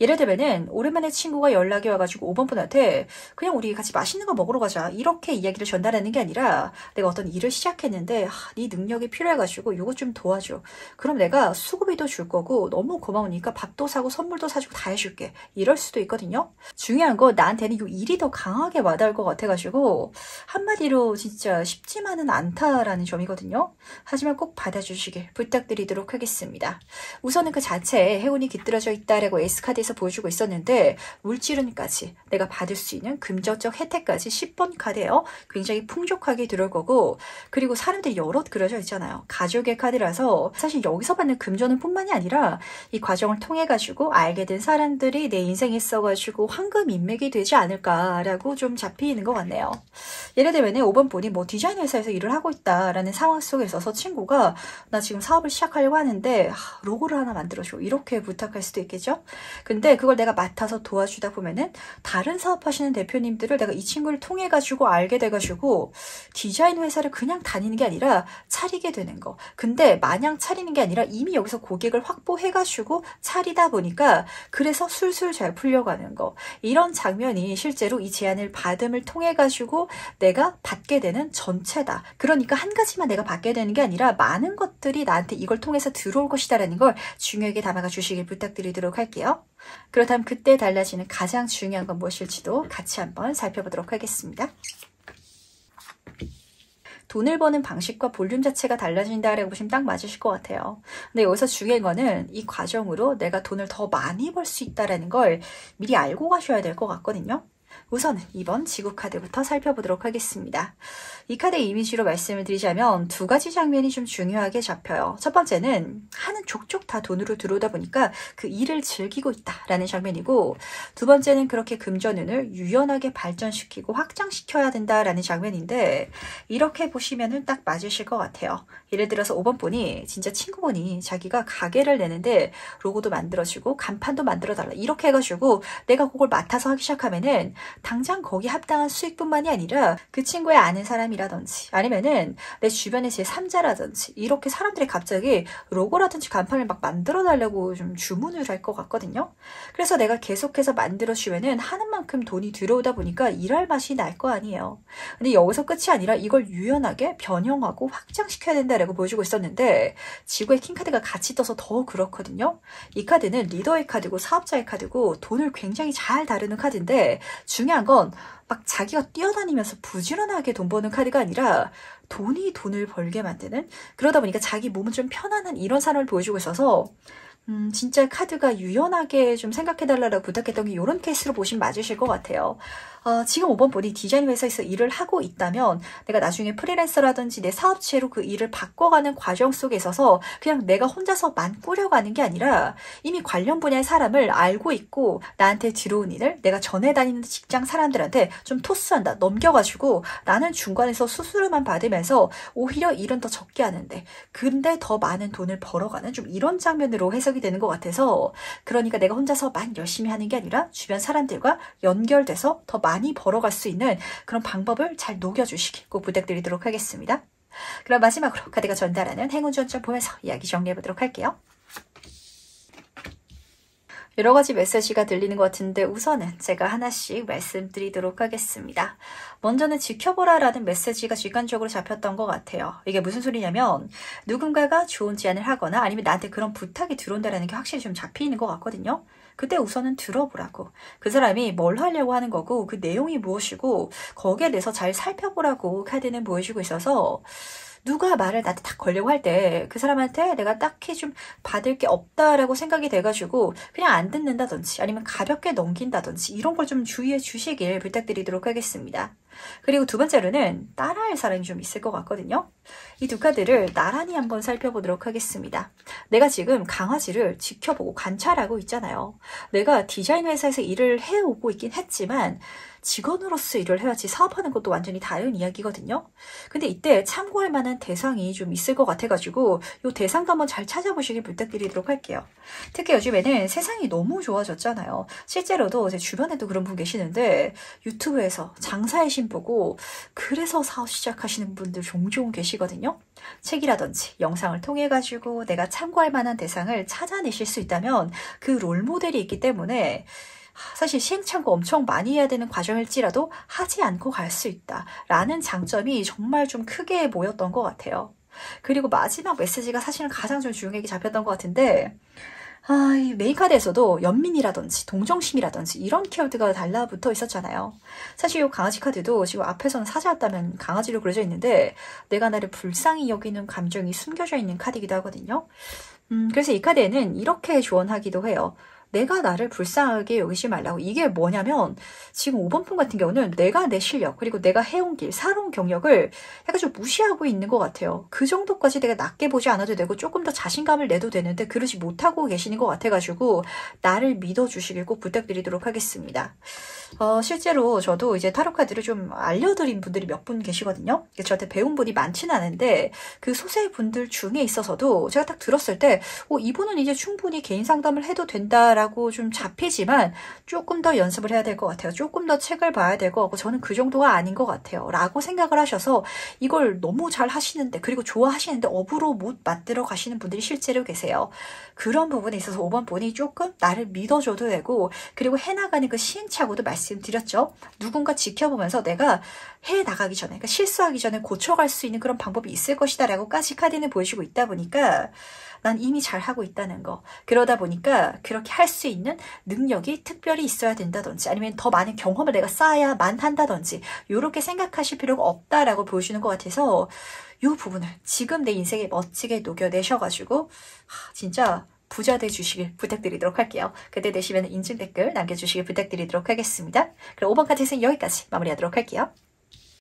예를 들면은 오랜만에 친구가 연락이 와가지고 5번 분한테 그냥 우리 같이 맛있는 거 먹으러 가자 이렇게 이야기를 전달하는 게 아니라 내가 어떤 일을 시작했는데 네 능력이 필요해가지고 이거 좀 도와줘. 그럼 내가 수고비도 줄 거고 너무 고마우니까 밥도 사고 선물도 사주고 다 해줄게. 이럴 수도 있거든요. 중요한 건 나한테는 이 일이 더 강하게 와닿을 것 같아가지고 한마디로 진짜 쉽지만은 않다라는 점이거든요. 하지만 꼭 받아주시길 부탁드리도록 하겠습니다. 우선은 그 자체에 행운이 깃들어져 있다라고 에이스카드에서 보여주고 있었는데 물질운까지 내가 받을 수 있는 금전적 혜택까지 10번 카드예요. 굉장히 풍족하게 들어올 거고, 그리고 사람들이 여럿 그려져 있잖아요. 가족의 카드라서 사실 여기서 받는 금전은 뿐만이 아니라 이 과정을 통해 가지고 알게 된 사람들이 내 인생에 있어가지고 황금 인맥이 되지 않을까라고 좀 잡히는 것 같네요. 예를 들면 5번 분이 뭐 디자인 회사에서 일을 하고 있다라는 상황 속에 있어서 친구가 나 지금 사업을 시작하려고 하는데 로고를 하나 만들어줘 이렇게 부탁할 수도 있겠죠. 근데 그걸 내가 맡아서 도와주다 보면은 다른 사업하시는 대표님들을 내가 이 친구를 통해 가지고 알게 돼 가지고 디자인 회사를 그냥 다니는 게 아니라 차리게 되는 거. 근데 마냥 차리는 게 아니라 이미 여기서 고객을 확보해 가지고 차리다 보니까 그래서 술술 잘 풀려가는 거. 이런 장면이 실제로 이 제안을 받음을 통해 가지고 내가 받게 되는 전체다. 그러니까 한 가지만 내가 받게 되는 게 아니라 많은 것들이 나한테 이걸 통해서 들어올 것이다라는 걸 중요하게 담아가 주시길 부탁드리도록 할게요. 그렇다면 그때 달라지는 가장 중요한 건 무엇일지도 같이 한번 살펴보도록 하겠습니다. 돈을 버는 방식과 볼륨 자체가 달라진다라고 보시면 딱 맞으실 것 같아요. 근데 여기서 중요한 거는 이 과정으로 내가 돈을 더 많이 벌 수 있다는 걸 미리 알고 가셔야 될 것 같거든요. 우선은 2번 지구 카드부터 살펴보도록 하겠습니다. 이 카드의 이미지로 말씀을 드리자면 두 가지 장면이 좀 중요하게 잡혀요. 첫 번째는 하는 족족 다 돈으로 들어오다 보니까 그 일을 즐기고 있다라는 장면이고, 두 번째는 그렇게 금전운을 유연하게 발전시키고 확장시켜야 된다라는 장면인데, 이렇게 보시면은 딱 맞으실 것 같아요. 예를 들어서 5번 분이 진짜 친구분이 자기가 가게를 내는데 로고도 만들어주고 간판도 만들어달라 이렇게 해가지고 내가 그걸 맡아서 하기 시작하면은 당장 거기에 합당한 수익뿐만이 아니라 그 친구의 아는 사람이라든지 아니면은 내 주변의 제3자라든지 이렇게 사람들이 갑자기 로고라든지 간판을 막 만들어 달라고 좀 주문을 할 것 같거든요. 그래서 내가 계속해서 만들어 주면은 하는 만큼 돈이 들어오다 보니까 일할 맛이 날 거 아니에요. 근데 여기서 끝이 아니라 이걸 유연하게 변형하고 확장시켜야 된다라고 보여주고 있었는데, 지구의 킹카드가 같이 떠서 더 그렇거든요. 이 카드는 리더의 카드고 사업자의 카드고 돈을 굉장히 잘 다루는 카드인데, 중요한 건 막 자기가 뛰어다니면서 부지런하게 돈 버는 카드가 아니라 돈이 돈을 벌게 만드는, 그러다 보니까 자기 몸은 좀 편안한 이런 사람을 보여주고 있어서 진짜 카드가 유연하게 좀 생각해달라고 부탁했던 게 이런 케이스로 보시면 맞으실 것 같아요. 지금 5번 분이 디자인 회사에서 일을 하고 있다면 내가 나중에 프리랜서라든지 내 사업체로 그 일을 바꿔가는 과정 속에 있어서 그냥 내가 혼자서만 꾸려가는 게 아니라 이미 관련 분야의 사람을 알고 있고 나한테 들어온 일을 내가 전에 다니는 직장 사람들한테 좀 토스한다, 넘겨가지고 나는 중간에서 수수료만 받으면서 오히려 일은 더 적게 하는데 근데 더 많은 돈을 벌어가는 좀 이런 장면으로 해석이 되는 것 같아서, 그러니까 내가 혼자서만 열심히 하는 게 아니라 주변 사람들과 연결돼서 더 많이 벌어갈 수 있는 그런 방법을 잘 녹여주시기 꼭 부탁드리도록 하겠습니다. 그럼 마지막으로 카드가 전달하는 행운 전점 보면서 이야기 정리해보도록 할게요. 여러 가지 메시지가 들리는 것 같은데 우선은 제가 하나씩 말씀드리도록 하겠습니다. 먼저는 지켜보라 라는 메시지가 직관적으로 잡혔던 것 같아요. 이게 무슨 소리냐면 누군가가 좋은 제안을 하거나 아니면 나한테 그런 부탁이 들어온다는 게 확실히 좀 잡히는 것 같거든요. 그때 우선은 들어보라고. 그 사람이 뭘 하려고 하는 거고 그 내용이 무엇이고 거기에 대해서 잘 살펴보라고 카드는 보여주고 있어서, 누가 말을 나한테 딱 걸려고 할 때 그 사람한테 내가 딱히 좀 받을 게 없다라고 생각이 돼가지고 그냥 안 듣는다든지 아니면 가볍게 넘긴다든지 이런 걸 좀 주의해 주시길 부탁드리도록 하겠습니다. 그리고 두 번째로는 따라할 사람이 좀 있을 것 같거든요. 이 두 카드를 나란히 한번 살펴보도록 하겠습니다. 내가 지금 강아지를 지켜보고 관찰하고 있잖아요. 내가 디자인 회사에서 일을 해오고 있긴 했지만 직원으로서 일을 해야지 사업하는 것도 완전히 다른 이야기거든요. 근데 이때 참고할 만한 대상이 좀 있을 것 같아가지고 이 대상도 한번 잘 찾아보시길 부탁드리도록 할게요. 특히 요즘에는 세상이 너무 좋아졌잖아요. 실제로도 제 주변에도 그런 분 계시는데 유튜브에서 장사의 신 보고 그래서 사업 시작하시는 분들 종종 계시거든요. 책이라든지 영상을 통해 가지고 내가 참고할 만한 대상을 찾아내실 수 있다면 그 롤모델이 있기 때문에 사실 시행착오 엄청 많이 해야 되는 과정일지라도 하지 않고 갈 수 있다라는 장점이 정말 좀 크게 보였던 것 같아요. 그리고 마지막 메시지가 사실은 가장 좀 중요하게 잡혔던 것 같은데, 이 메인 카드에서도 연민이라든지 동정심이라든지 이런 키워드가 달라붙어 있었잖아요. 사실 이 강아지 카드도 지금 앞에서는 사자였다면 강아지로 그려져 있는데 내가 나를 불쌍히 여기는 감정이 숨겨져 있는 카드이기도 하거든요. 그래서 이 카드에는 이렇게 조언하기도 해요. 내가 나를 불쌍하게 여기지 말라고. 이게 뭐냐면 지금 5번 분 같은 경우는 내가 내 실력 그리고 내가 해온 길, 살아온 경력을 약간 좀 무시하고 있는 것 같아요. 그 정도까지 내가 낮게 보지 않아도 되고 조금 더 자신감을 내도 되는데 그러지 못하고 계시는 것 같아가지고 나를 믿어주시길 꼭 부탁드리도록 하겠습니다. 실제로 저도 이제 타로 카드를 좀 알려드린 분들이 몇 분 계시거든요. 저한테 배운 분이 많지는 않은데 그 소세 분들 중에 있어서도 제가 딱 들었을 때 이분은 이제 충분히 개인 상담을 해도 된다라고 좀 잡히지만 조금 더 연습을 해야 될 것 같아요. 조금 더 책을 봐야 될 것 같고 저는 그 정도가 아닌 것 같아요. 라고 생각을 하셔서 이걸 너무 잘 하시는데 그리고 좋아하시는데 업으로 못 만들어 가시는 분들이 실제로 계세요. 그런 부분에 있어서 5번 분이 조금 나를 믿어줘도 되고 그리고 해나가는 그 시행착오도 말씀드렸죠. 누군가 지켜보면서 내가 해나가기 전에 그러니까 실수하기 전에 고쳐갈 수 있는 그런 방법이 있을 것이다 라고까지 카드는 보여주고 있다 보니까 난 이미 잘하고 있다는 거. 그러다 보니까 그렇게 할 수 있는 능력이 특별히 있어야 된다든지 아니면 더 많은 경험을 내가 쌓아야만 한다든지 이렇게 생각하실 필요가 없다라고 보여주는 것 같아서 이 부분을 지금 내 인생에 멋지게 녹여내셔가지고 진짜 부자 되주시길 부탁드리도록 할게요. 그때 되시면 인증 댓글 남겨주시길 부탁드리도록 하겠습니다. 그럼 5번 카드 인생 여기까지 마무리하도록 할게요.